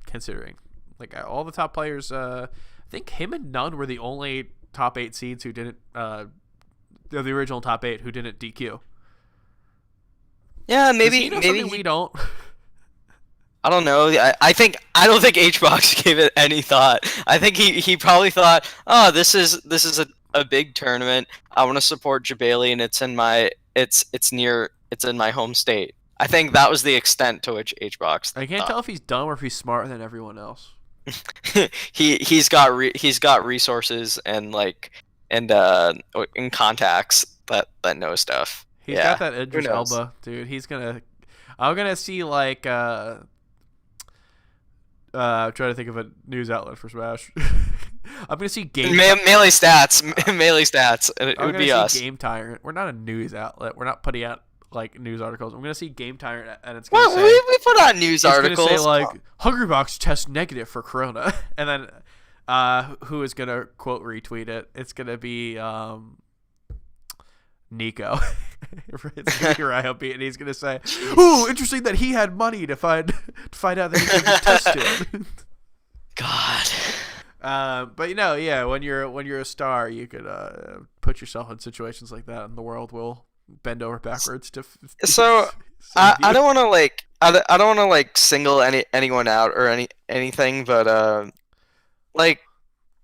considering. Like, all the top players, I think him and Nunn were the only top 8 seeds who didn't, the original top 8 who didn't DQ. Yeah, maybe we don't. I don't know. I don't think HBox gave it any thought. I think he probably thought, oh, this is a big tournament. I want to support Jabali, and it's in my home state. I think that was the extent to which HBox. I can't tell if he's dumb or if he's smarter than everyone else. he's got resources and contacts that know stuff. He's got that Idris Elba, dude. I'm gonna see like I'm trying to think of a news outlet for Smash. I'm gonna see Melee Stats. It would be us. Game Tyrant. We're not a news outlet. We're not putting out like news articles. I'm gonna see Game Tyrant, and it's gonna say we put out news articles. It's gonna say like Hungrybox test negative for Corona, and then who is gonna quote retweet it? It's gonna be Nico. It's gonna be Ryobi, and he's gonna say, "Ooh, interesting that he had money to find out that he could be tested." God. But you know, yeah, when you're a star, you could put yourself in situations like that, and the world will bend over backwards to. So I don't want to single anyone out or anything, but like,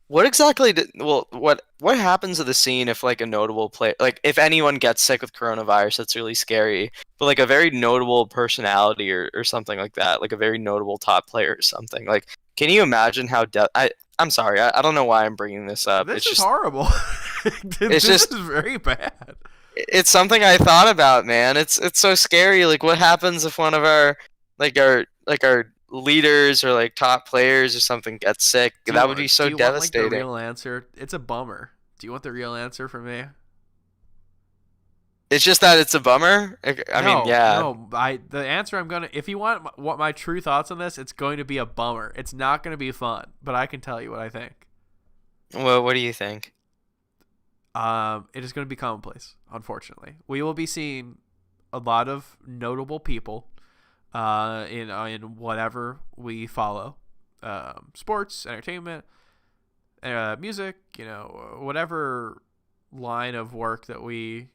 what exactly what happens to the scene if like a notable player, like if anyone gets sick with coronavirus, that's really scary. But like a very notable personality or something like that, like a very notable top player or something, like. Can you imagine how I'm sorry, I don't know why I'm bringing this up. This is horrible. This is very bad. It's something I thought about, man. It's so scary. Like, what happens if one of our leaders or like top players or something get sick. That would be Do so you want like the devastating. real answer? It's a bummer. Do you want the real answer from me? It's just that it's a bummer. I mean, No, yeah. no. The answer I'm gonna. If you want what my true thoughts on this, it's going to be a bummer. It's not going to be fun, but I can tell you what I think. Well, what do you think? It is going to be commonplace. Unfortunately, we will be seeing a lot of notable people, in whatever we follow, sports, entertainment, music. Whatever line of work that we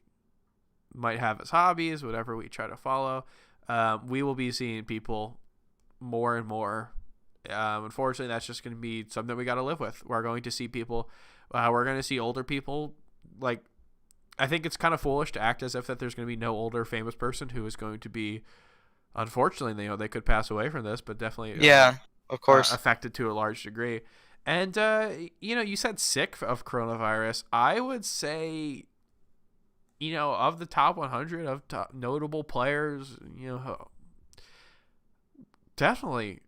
might have as hobbies, whatever we try to follow, we will be seeing people more and more. Unfortunately, that's just going to be something that we got to live with. We're going to see people. We're going to see older people. Like, I think it's kind of foolish to act as if that there's going to be no older famous person who is going to be. Unfortunately, they could pass away from this, but definitely, Yeah, of course. affected to a large degree. And you said sick of coronavirus. I would say, of the top 100 of notable players, definitely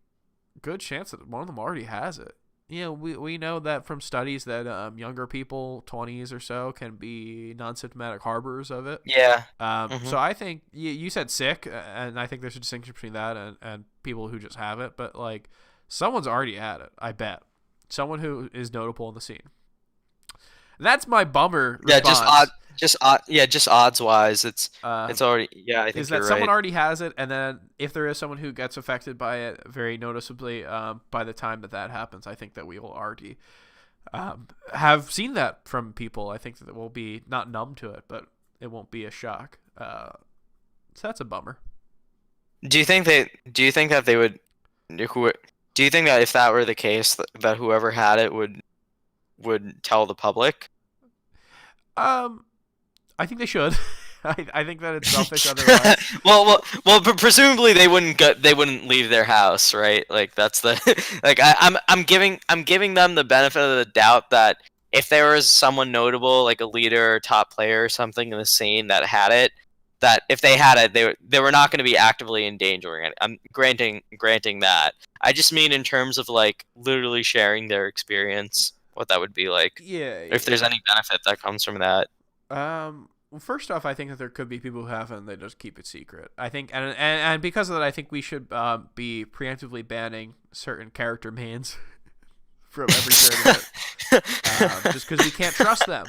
good chance that one of them already has it. We know that from studies that younger people, 20s or so, can be non-symptomatic harbors of it. Yeah. So I think you said sick, and I think there's a distinction between that and people who just have it. But like, someone's already had it, I bet. Someone who is notable in the scene. That's my bummer response. Just odds wise, it's already. Yeah, I think is that you're someone right. already has it, and then if there is someone who gets affected by it very noticeably, by the time that happens, I think that we will already have seen that from people. I think that we'll be not numb to it, but it won't be a shock. So that's a bummer. Do you think that they would? Who? Do you think that if that were the case, that whoever had it would tell the public? I think they should. I think that it's selfish otherwise. But presumably they wouldn't leave their house, right? Like that's the like I'm giving them the benefit of the doubt that if there was someone notable, like a leader or top player or something in the scene that had it, that if they had it, they were not going to be actively endangering it. I'm granting that. I just mean in terms of like literally sharing their experience, what that would be like. Yeah. If there's any benefit that comes from that. Well, first off, I think that there could be people who have it and they just keep it secret. I think, and because of that, I think we should be preemptively banning certain character mains from every tournament, just because we can't trust them.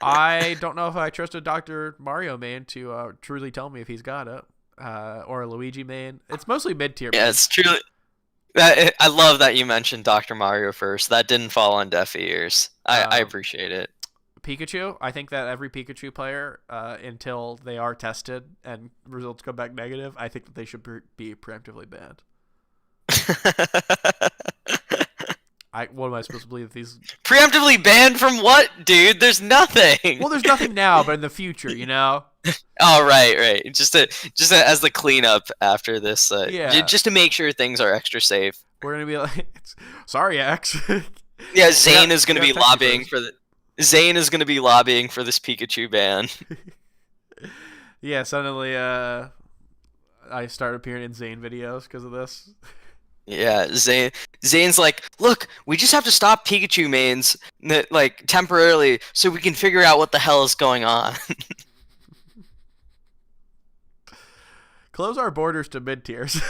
I don't know if I trust a Dr. Mario main to truly tell me if he's got it, or a Luigi main. It's mostly mid-tier. Yeah, it's truly. I love that you mentioned Dr. Mario first. That didn't fall on deaf ears. I appreciate it. Pikachu, I think that every Pikachu player, until they are tested and results come back negative, I think that they should be preemptively banned. What am I supposed to believe these? Preemptively banned from what, dude? There's nothing. Well, there's nothing now, but in the future, Oh, right. Just as the cleanup after this. Yeah. Just to make sure things are extra safe. We're gonna be like, sorry, X. Yeah, Zane is gonna be lobbying for the. Zane is going to be lobbying for this Pikachu ban. Yeah, suddenly I start appearing in Zane videos because of this. Yeah, Zane's like, look, we just have to stop Pikachu mains like temporarily so we can figure out what the hell is going on. Close our borders to mid tiers.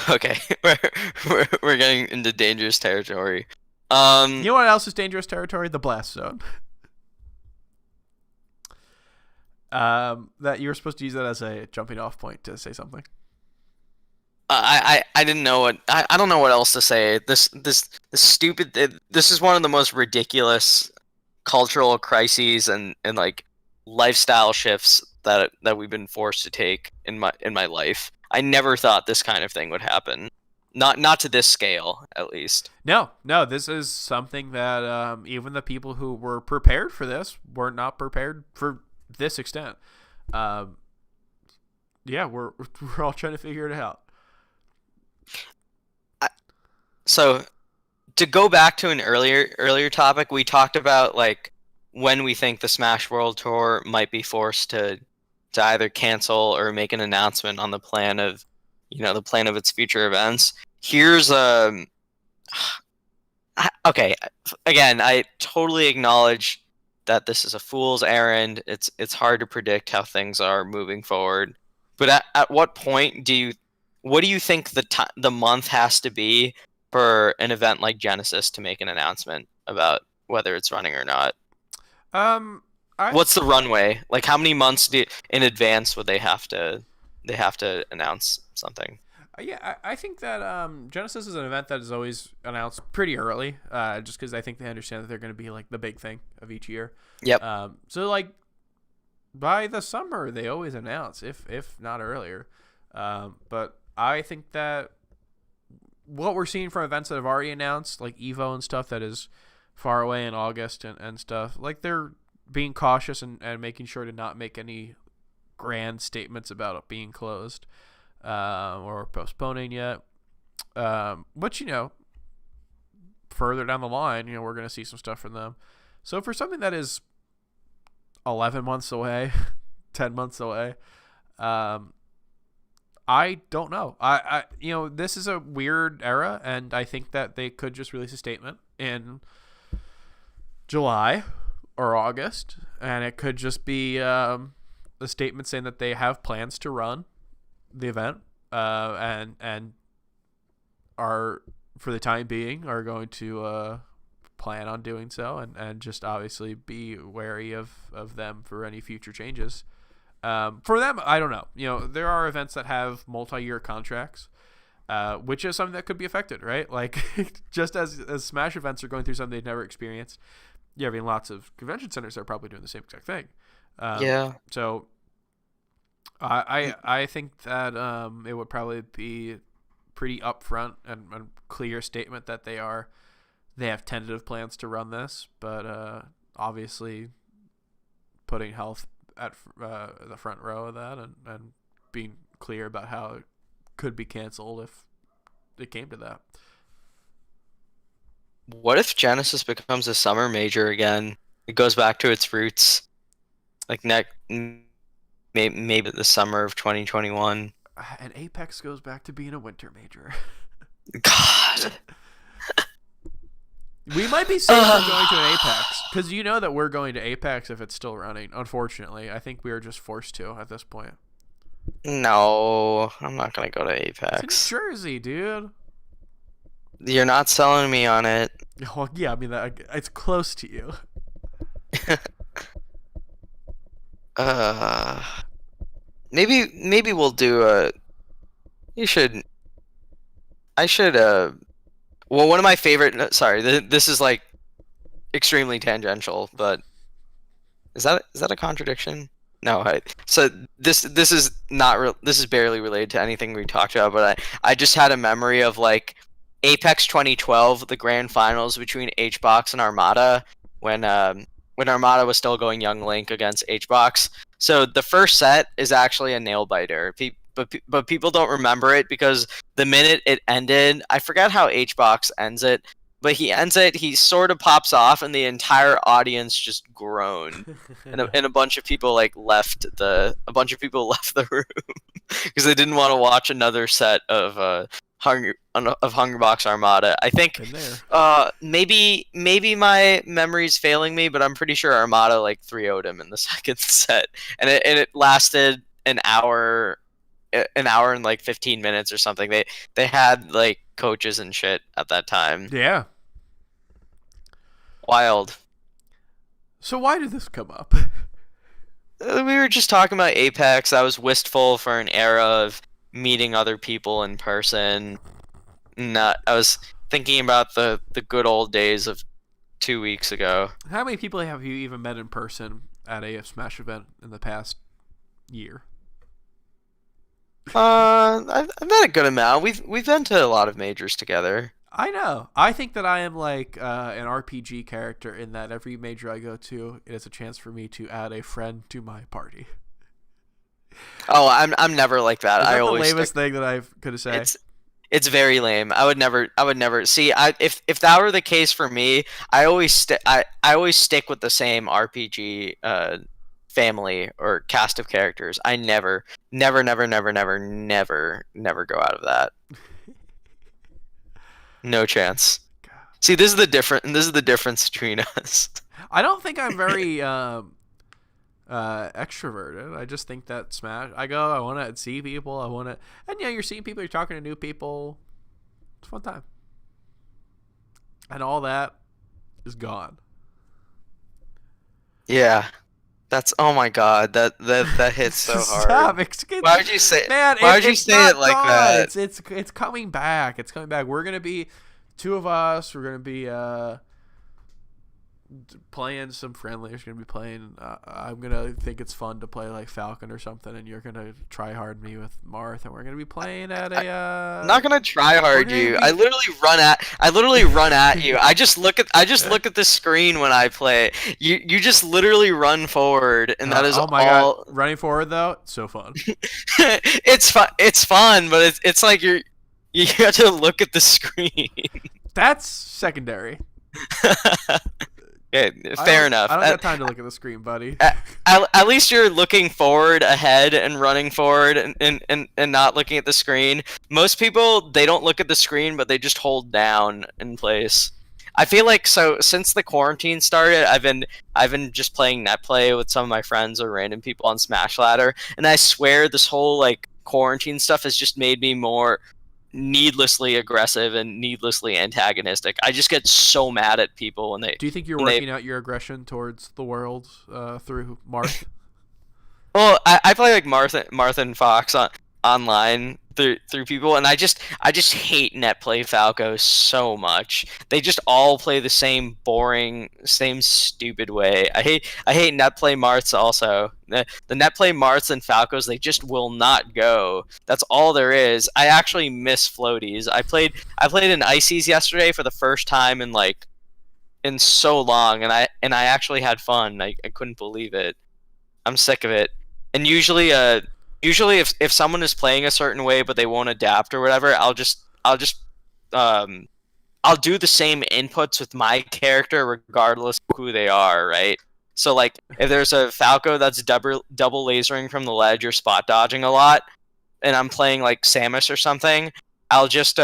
Okay, we're getting into dangerous territory. You know what else is dangerous territory? The blast zone. That you were supposed to use that as a jumping off point to say something. I didn't know what I don't know what else to say. This stupid. This is one of the most ridiculous cultural crises and like lifestyle shifts that we've been forced to take in my life. I never thought this kind of thing would happen. Not to this scale, at least. No, this is something that even the people who were prepared for this were not prepared for this extent. Yeah, we're all trying to figure it out. So, to go back to an earlier topic, we talked about like when we think the Smash World Tour might be forced to either cancel or make an announcement on the plan of the plan of its future events. Here's okay. Again, I totally acknowledge that this is a fool's errand. It's hard to predict how things are moving forward. But at what point what do you think the month has to be for an event like Genesis to make an announcement about whether it's running or not? Um, I What's the runway? Like, how many months in advance would they have to announce something? Yeah, I think that Genesis is an event that is always announced pretty early, just because I think they understand that they're going to be like the big thing of each year. Yep. So like by the summer they always announce, if not earlier. But I think that what we're seeing from events that have already announced, like Evo and stuff, that is far away in August and stuff, like they're being cautious and making sure to not make any grand statements about it being closed or postponing yet. Which, further down the line, we're going to see some stuff from them. So for something that is 11 months away, 10 months away, I don't know. This is a weird era, and I think that they could just release a statement in July or August, and it could just be a statement saying that they have plans to run the event, and are, for the time being, are going to plan on doing so, and just obviously be wary of them for any future changes. For them, I don't know. There are events that have multi-year contracts, which is something that could be affected, right? Like, just as Smash events are going through something they've never experienced, you're having lots of convention centers that are probably doing the same exact thing. Yeah. So I think that it would probably be pretty upfront and clear statement that they have tentative plans to run this, but obviously putting health at the front row of that, and being clear about how it could be canceled if it came to that. What if Genesis becomes a summer major again? It goes back to its roots, like maybe the summer of 2021. And Apex goes back to being a winter major. God. We might be safe from going to an Apex, because you know that we're going to Apex if it's still running. Unfortunately, I think we are just forced to at this point. No, I'm not gonna go to Apex. It's in Jersey, dude. You're not selling me on it. Well, yeah, I mean, it's close to you. Maybe we'll do a. I should. Well, one of my favorite. Sorry, this is like extremely tangential, but is that a contradiction? No, so this is not this is barely related to anything we talked about, but I just had a memory of like Apex 2012, the grand finals between HBox and Armada, when Armada was still going Young Link against HBox. So the first set is actually a nail biter. But people don't remember it because the minute it ended, I forget how HBox ends it, but he ends it, he sort of pops off, and the entire audience just groaned, and a bunch of people left the room because they didn't want to watch another set of Hungerbox Armada. I think maybe my memory's failing me, but I'm pretty sure Armada 3-0'd him in the second set, and it lasted an hour and 15 minutes or something. They had coaches and shit at that time. Yeah. Wild. So why did this come up? We were just talking about Apex. I was wistful for an era of meeting other people in person. I was thinking about the good old days of 2 weeks ago. How many people have you even met in person at a Smash event in the past year? I've met a good amount. We've been to a lot of majors together. I know. I think that I am like an RPG character in that every major I go to, it is a chance for me to add a friend to my party. Oh, I'm never like that. Is that I the always lamest thing that I could have said? It's very lame. I would never see. If that were the case for me, I always stick with the same RPG family or cast of characters. I never, never, never, never, never, never, never go out of that. No chance. See, this is the difference between us. I don't think I'm very extroverted. I just think that Smash. I go. I want to see people. I want to. And yeah, you're seeing people. You're talking to new people. It's a fun time. And all that is gone. Yeah. That's oh my god, that hits so hard. Stop. Why would you say Man, why would you say it like gone. that? It's coming back. It's coming back. We're gonna be two of us. We're gonna be playing some friendlies. Gonna be playing. I'm gonna think it's fun to play like Falcon or something, and you're gonna try hard me with Marth, and we're gonna be playing at a. I'm not gonna try hard you. I literally run at you. I just look at the screen when I play. You just literally run forward, and that is oh my all. God. Running forward though, so fun. It's fun. It's fun, but it's like you have to look at the screen. That's secondary. Okay, fair enough. I don't have time to look at the screen, buddy. At least you're looking forward ahead and running forward and not looking at the screen. Most people, they don't look at the screen, but they just hold down in place. I feel like since the quarantine started, I've been just playing net play with some of my friends or random people on Smash Ladder, and I swear this whole like quarantine stuff has just made me more needlessly aggressive and needlessly antagonistic. I just get so mad at people when they. Do you think you're working out your aggression towards the world through Marth? Well, I play like Martha and Fox online through people, and I just hate net play Falco so much. They just all play the same boring, same stupid way. I hate net play Marths also. The net play Marths and Falcos, they just will not go. That's all there is. I actually miss floaties. I played in Ices yesterday for the first time in so long, and I actually had fun. I couldn't believe it. I'm sick of it. And usually if someone is playing a certain way but they won't adapt or whatever, I'll do the same inputs with my character regardless of who they are, right? So like if there's a Falco that's double lasering from the ledge or spot dodging a lot, and I'm playing like Samus or something, I'll just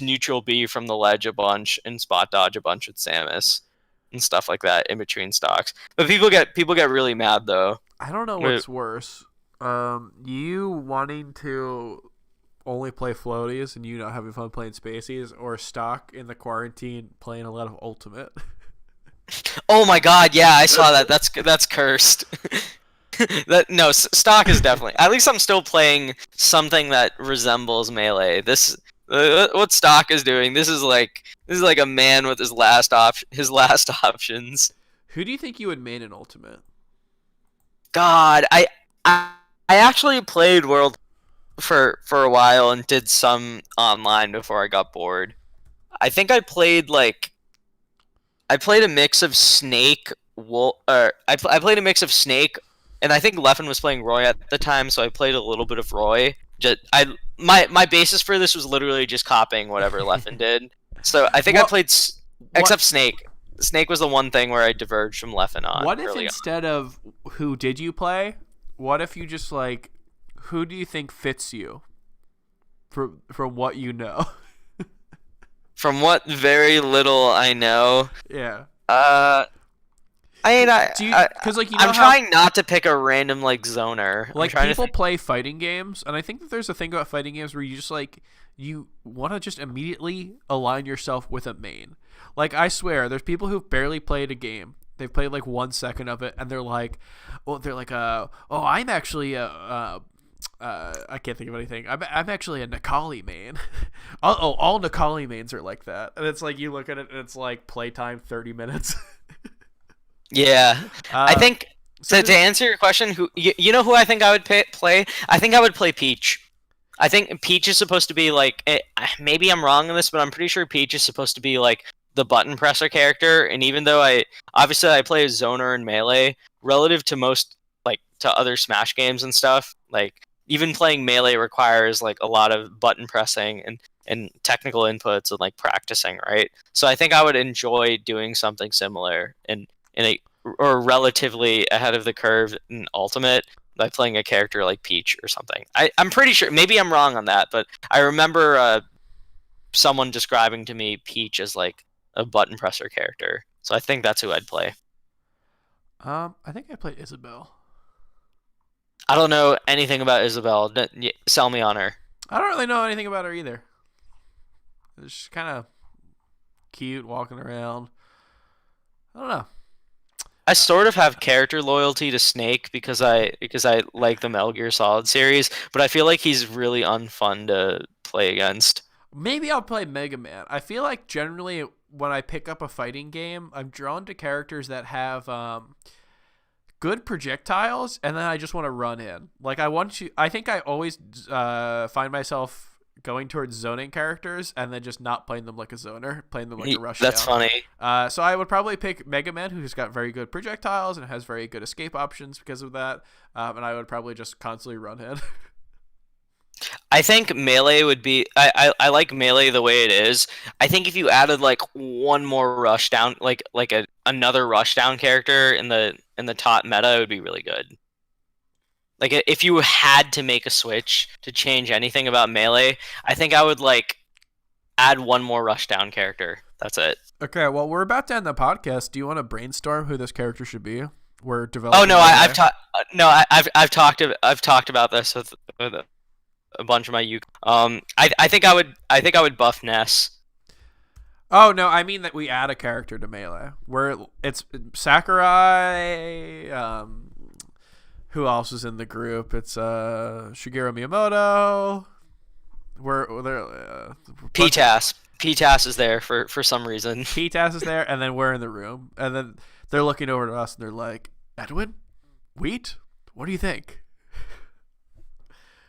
neutral B from the ledge a bunch and spot dodge a bunch with Samus and stuff like that in between stocks. But people get really mad though. I don't know what's worse. You wanting to only play floaties and you not having fun playing spacies, or stock in the quarantine playing a lot of ultimate. Oh my god, yeah, I saw that. That's cursed. Stock is definitely. At least I'm still playing something that resembles melee. This what stock is doing. This is like a man with his last options. Who do you think you would main in ultimate? God, I actually played World for a while and did some online before I got bored. I think I played a mix of Snake, I played a mix of Snake, and I think Leffen was playing Roy at the time, so I played a little bit of Roy. My basis for this was literally just copying whatever Leffen did. So I think I played except Snake. Snake was the one thing where I diverged from Leffen on. What if instead of who did you play, what if you just like, who do you think fits you from what you know? From what very little I know. Yeah. I'm how, trying not to pick a random like zoner. Like people play fighting games, and I think that there's a thing about fighting games where you just like you want to just immediately align yourself with a main. Like I swear, there's people who've barely played a game. They've played like 1 second of it, and they're like, I'm actually I can't think of anything. I'm actually a Nakali main. All Nakali mains are like that, and it's like you look at it and it's like playtime 30 minutes. Yeah, I think to answer your question, who you know who I think I would play? I think I would play Peach. I think Peach is supposed to be like, maybe I'm wrong on this, but I'm pretty sure Peach is supposed to be like the button presser character. And even though I play as zoner and melee, relative to most like to other Smash games and stuff, like even playing melee requires like a lot of button pressing and technical inputs and like practicing, right? So I think I would enjoy doing something similar in or relatively ahead of the curve in Ultimate by playing a character like Peach or something. I'm pretty sure. Maybe I'm wrong on that, but I remember someone describing to me Peach as like a button presser character. So I think that's who I'd play. I think I played Isabelle. I don't know anything about Isabelle. Sell me on her. I don't really know anything about her either. She's kind of cute, walking around. I don't know. I sort of have character loyalty to Snake because I like the Metal Gear Solid series, but I feel like he's really unfun to play against. Maybe I'll play Mega Man. I feel like generally when I pick up a fighting game, I'm drawn to characters that have good projectiles, and then I just want to run in. Like I think I always find myself going towards zoning characters and then just not playing them like a zoner, playing them like a rush. That's funny. So I would probably pick Mega Man, who's got very good projectiles and has very good escape options because of that. And I would probably just constantly run in. I think Melee would be. I like Melee the way it is. I think if you added like one more rushdown, like another rushdown character in the top meta, it would be really good. Like if you had to make a switch to change anything about Melee, I think I would like add one more rushdown character. That's it. Okay, well we're about to end the podcast. Do you want to brainstorm who this character should be? We're developing. Oh no, I've talked about this with a bunch of my youth. I think I would buff Ness. Oh no, I mean that we add a character to Melee. Where it's Sakurai. Who else is in the group? It's Shigeru Miyamoto. We're there. PTAS. PTAS is there for some reason. PTAS is there, and then we're in the room, and then they're looking over to us, and they're like, "Edwin, Wheat, what do you think?"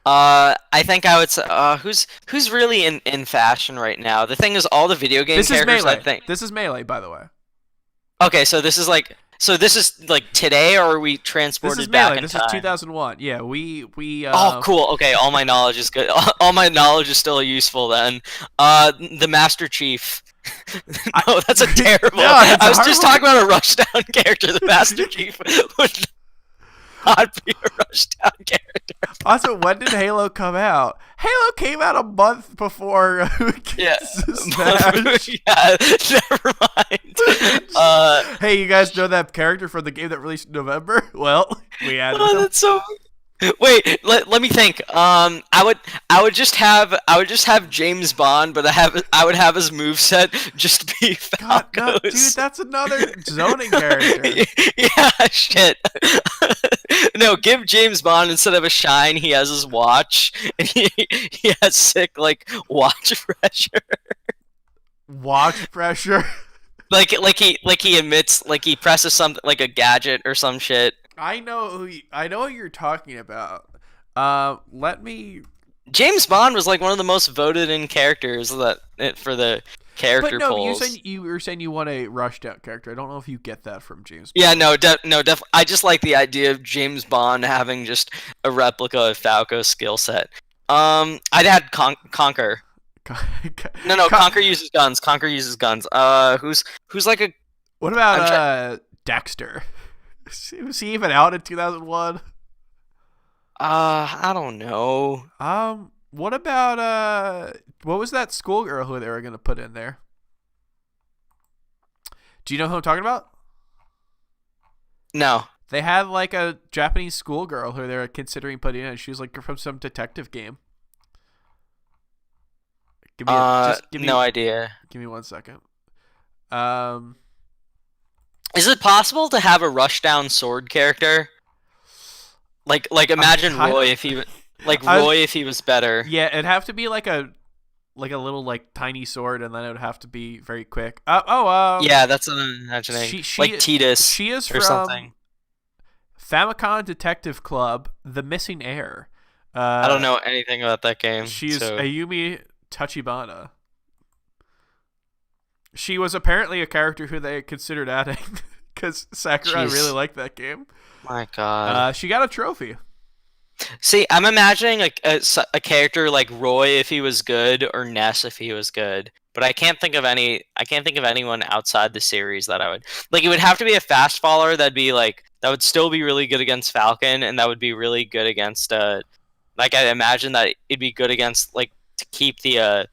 I think I would say who's really in fashion right now. The thing is, all the video game characters. Melee. I think This is Melee, by the way. Okay, so this is like today, or are we transported this is back Melee. in This time? is 2001. Yeah, we. Oh, cool. Okay, all my knowledge is good. All my knowledge is still useful then. The Master Chief. No, that's a terrible. No, I was just talking about a rushdown character. The Master Chief would not be a rushdown character. Also, when did Halo come out? Halo came out a month before. Yeah. Smash. Yeah. Never mind. Hey, you guys know that character from the game that released in November? Well, we added him. That's so. Wait, let me think. I would just have James Bond, but I would have his moveset just be God, Falcos. no, dude, that's another zoning character. Yeah, shit. No, give James Bond instead of a shine, he has his watch, and he has sick like watch pressure. Watch pressure. Like he emits, like he presses something like a gadget or some shit. I know what you're talking about. Let me. James Bond was like one of the most voted in characters for the character But no, polls. you were saying you want a rushed out character. I don't know if you get that from James Bond. Yeah, no, definitely. I just like the idea of James Bond having just a replica of Falco's skill set. I'd add Conquer. No, Conquer uses guns. Conquer uses guns. Who's like a? What about Dexter? Was he even out in 2001? I don't know. What about what was that schoolgirl who they were gonna put in there? Do you know who I'm talking about? No. They had like a Japanese schoolgirl who they were considering putting in. She was like from some detective game. Give me no idea. Give me 1 second. Is it possible to have a rushdown sword character? Like imagine Roy if he if he was better. Yeah, it'd have to be like a little like tiny sword, and then it would have to be very quick. Yeah, that's what I'm imagining. She like Tidus. She is or from something. Famicom Detective Club, The Missing Heir. I don't know anything about that game. She's Ayumi Tachibana. She was apparently a character who they considered adding because Sakurai really liked that game. My God. She got a trophy. See, I'm imagining a character like Roy if he was good, or Ness if he was good. but I can't think of any. I can't think of anyone outside the series that I would like. It would have to be a fast faller that'd be like that would still be really good against Falcon, and that would be really good against like I imagine that it'd be good against like to keep the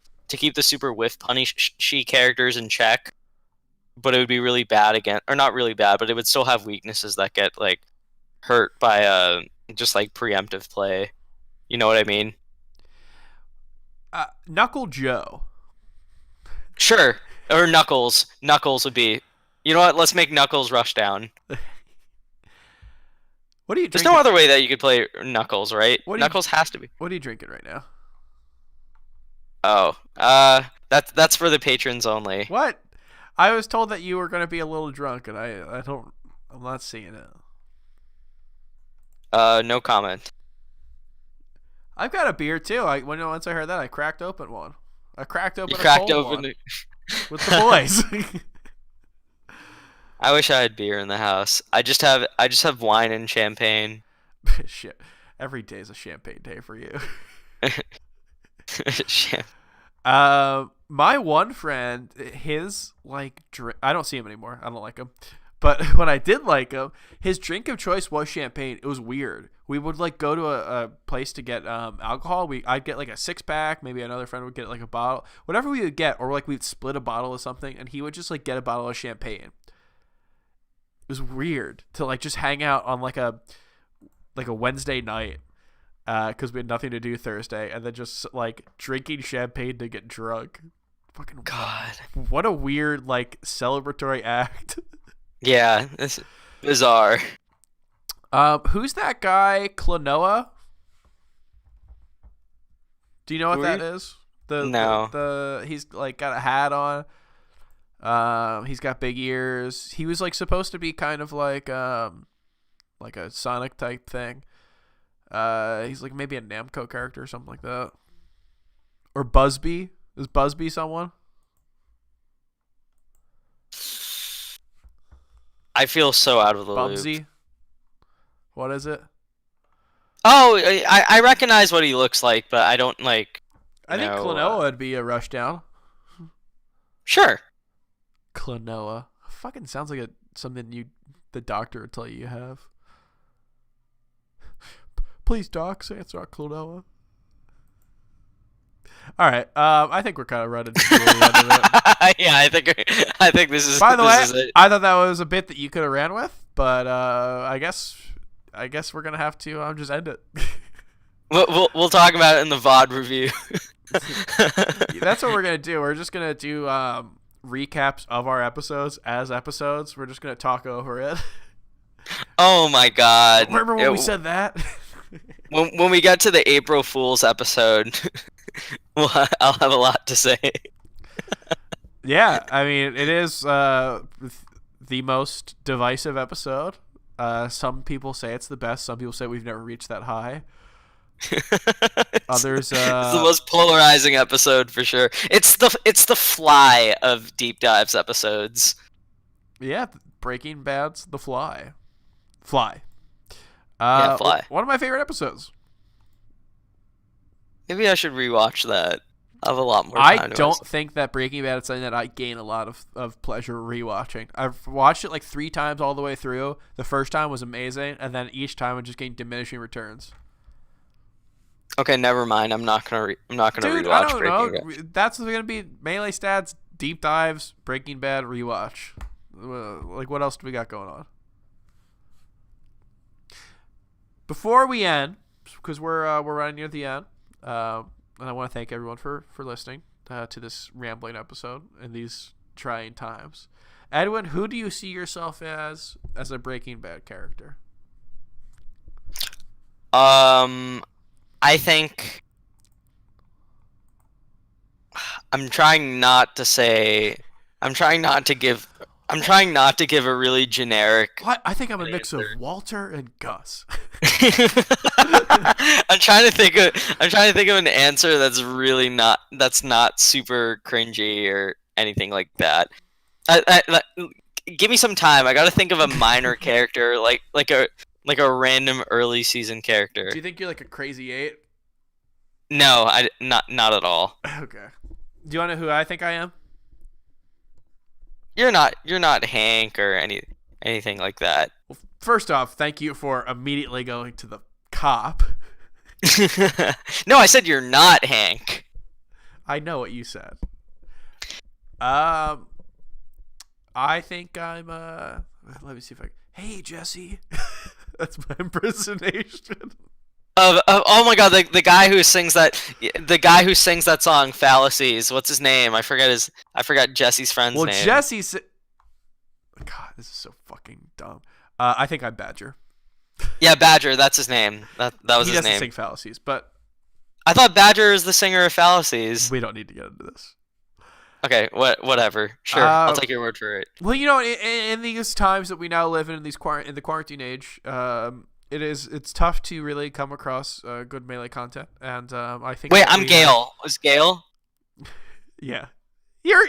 super whiff punishy characters in check, but it would be really bad again, or not really bad, but it would still have weaknesses that get like hurt by just like preemptive play. You know what I mean? Knuckle Joe. Sure. Or Knuckles. Knuckles would be. You know what? Let's make Knuckles rush down. What are you There's drinking? no other way that you could play Knuckles, right? Knuckles has to be. What are you drinking right now? Oh. That's for the patrons only. What? I was told that you were going to be a little drunk, and I'm not seeing it. No comment. I've got a beer too. Once I heard that, I cracked open one. I cracked open. You cracked cold open one with the boys. I wish I had beer in the house. I just have wine and champagne. Shit. Every day's a champagne day for you. My one friend, his like drink. I don't see him anymore. I don't like him. But when I did like him, his drink of choice was champagne. It was weird. We would like go to a place to get alcohol. I'd get like a 6-pack. Maybe another friend would get like a bottle. Whatever we would get, or like we'd split a bottle of something, and he would just like get a bottle of champagne. It was weird to like just hang out on like a Wednesday night because we had nothing to do Thursday, and then just like drinking champagne to get drunk. Fucking God. What a weird like celebratory act. Yeah, it's bizarre. Who's that guy? Klonoa? Do you know what that is? No. He's like got a hat on. He's got big ears. He was like supposed to be kind of like a Sonic type thing. He's like maybe a Namco character or something like that. Or Busby? Is Busby someone? I feel so out of the Bubsy? loop. What is it? Oh, I recognize what he looks like, but I don't like. I think Klonoa would be a rushdown. Sure. Klonoa. Fucking sounds like something the doctor would tell you have. Please, doc, say it's not Klonoa. All right. I think we're kind of running to the end of it. Yeah, I think this is. By the way, is it. I thought that was a bit that you could have ran with, but I guess we're gonna have to just end it. We'll talk about it in the VOD review. That's what we're gonna do. We're just gonna do recaps of our episodes as episodes. We're just gonna talk over it. Oh my god! Remember when we said that? When we get to the April Fool's episode, I'll have a lot to say. Yeah, I mean, it is the most divisive episode. Some people say it's the best. Some people say we've never reached that high. Others, it's the most polarizing episode for sure. It's the Fly of deep dives episodes. Yeah, Breaking Bad's The Fly. Fly. Yeah, Fly. One of my favorite episodes. Maybe I should rewatch that. I have a lot more time. I don't think that Breaking Bad is something that I gain a lot of pleasure rewatching. I've watched it like 3 times all the way through. The first time was amazing, and then each time I'm just getting diminishing returns. Okay, never mind. I'm not gonna Dude, rewatch I don't Breaking know. Bad. That's gonna be Melee Stats, deep dives, Breaking Bad rewatch. Like, what else do we got going on? Before we end, because we're running near the end, and I want to thank everyone for listening to this rambling episode in these trying times. Edwin, who do you see yourself as a Breaking Bad character? I think I'm trying not to give a really generic. What? I think I'm a mix of Walter and Gus. I'm trying to think of an answer that's not super cringy or anything like that. Give me some time. I got to think of a minor character like a random early season character. Do you think you're like a crazy 8? No, not at all. Okay. Do you want to know who I think I am? You're not Hank or anything like that. Well, first off, thank you for immediately going to the cop. No, I said you're not Hank. I know what you said. I think I'm let me see if I. Hey, Jesse. That's my impersonation. Oh my god, the guy who sings that song Fallacies. What's his name? I forgot Jesse's friend's name. Well, Jesse's. God, this is so fucking dumb. I think I'm Badger. Yeah, Badger. That's his name. That was he his doesn't name. sing Fallacies, but I thought Badger is the singer of Fallacies. we don't need to get into this. Okay, whatever. Sure, I'll take your word for it. Well, in these times that we now live in the quarantine age, it's tough to really come across good Melee content, and I think. Wait, I'm Gale. Was Gale? Yeah, Sure.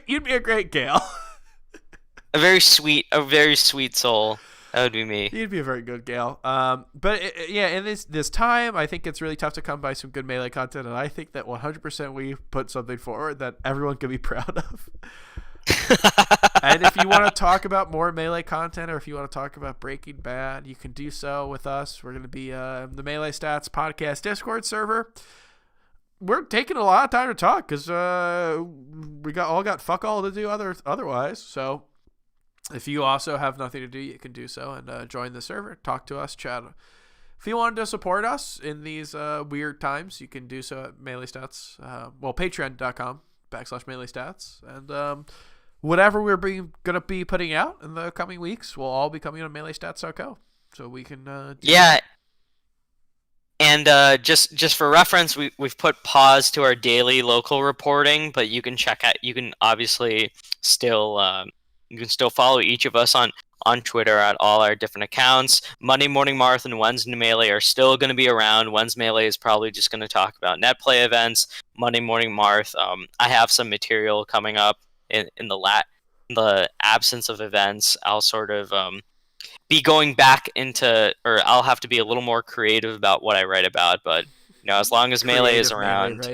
you'd be a great Gale. A very sweet soul. That would be me. You'd be a very good Gale. But in this time, I think it's really tough to come by some good Melee content, and I think that 100% we put something forward that everyone can be proud of. And if you want to talk about more Melee content, or if you want to talk about Breaking Bad, you can do so with us. We're going to be the Melee Stats Podcast Discord server. We're taking a lot of time to talk because we got fuck all to do otherwise. So if you also have nothing to do, you can do so and join the server, talk to us, chat. If you wanted to support us in these weird times, you can do so at Melee Stats. Patreon.com/Melee Stats. And whatever we're going to be putting out in the coming weeks will all be coming on MeleeStats.co. So we can that. And just for reference, we've put pause to our daily local reporting, but you can obviously still follow each of us on Twitter at all our different accounts. Monday Morning Marth and Wednesday Melee are still going to be around. Wednesday Melee is probably just going to talk about net play events. Monday Morning Marth, I have some material coming up in the absence of events. I'll sort of be going back into, or I'll have to be a little more creative about what I write about. But as long as Melee is around.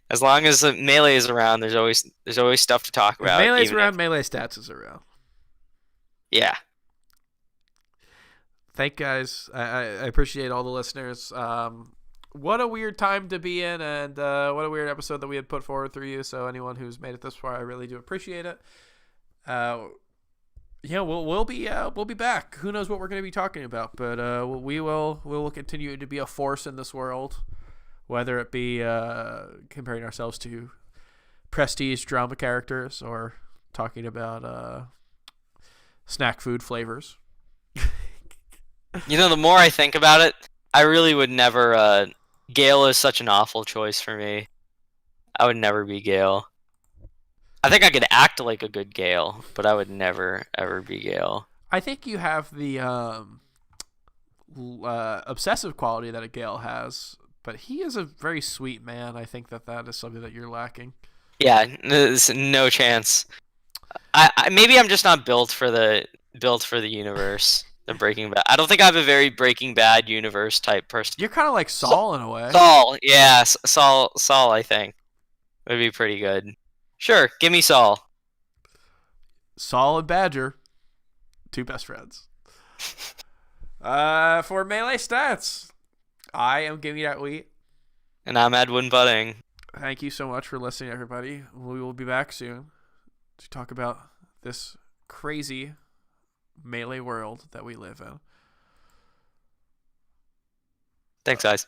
As long as Melee is around, there's always stuff to talk about. If Melee's around, Melee Stats is around. Yeah. Thank guys. I appreciate all the listeners. What a weird time to be in, and what a weird episode that we had put forward through you. So anyone who's made it this far, I really do appreciate it. We'll be back. Who knows what we're going to be talking about, but we will continue to be a force in this world. Whether it be comparing ourselves to prestige drama characters or talking about snack food flavors. The more I think about it, I really would never... Gale is such an awful choice for me. I would never be Gale. I think I could act like a good Gale, but I would never, ever be Gale. I think you have the obsessive quality that a Gale has... But he is a very sweet man. I think that is something that you're lacking. Yeah, there's no chance. I maybe I'm just not built for the universe. The Breaking Bad. I don't think I have a very Breaking Bad universe type person. You're kind of like Saul in a way. Saul, yeah, Saul. I think would be pretty good. Sure, give me Saul. Saul and Badger, two best friends. For Melee Stats. I am Gimme That Wheat. And I'm EdwinBudding. Thank you so much for listening, everybody. We will be back soon to talk about this crazy Melee world that we live in. Thanks, guys.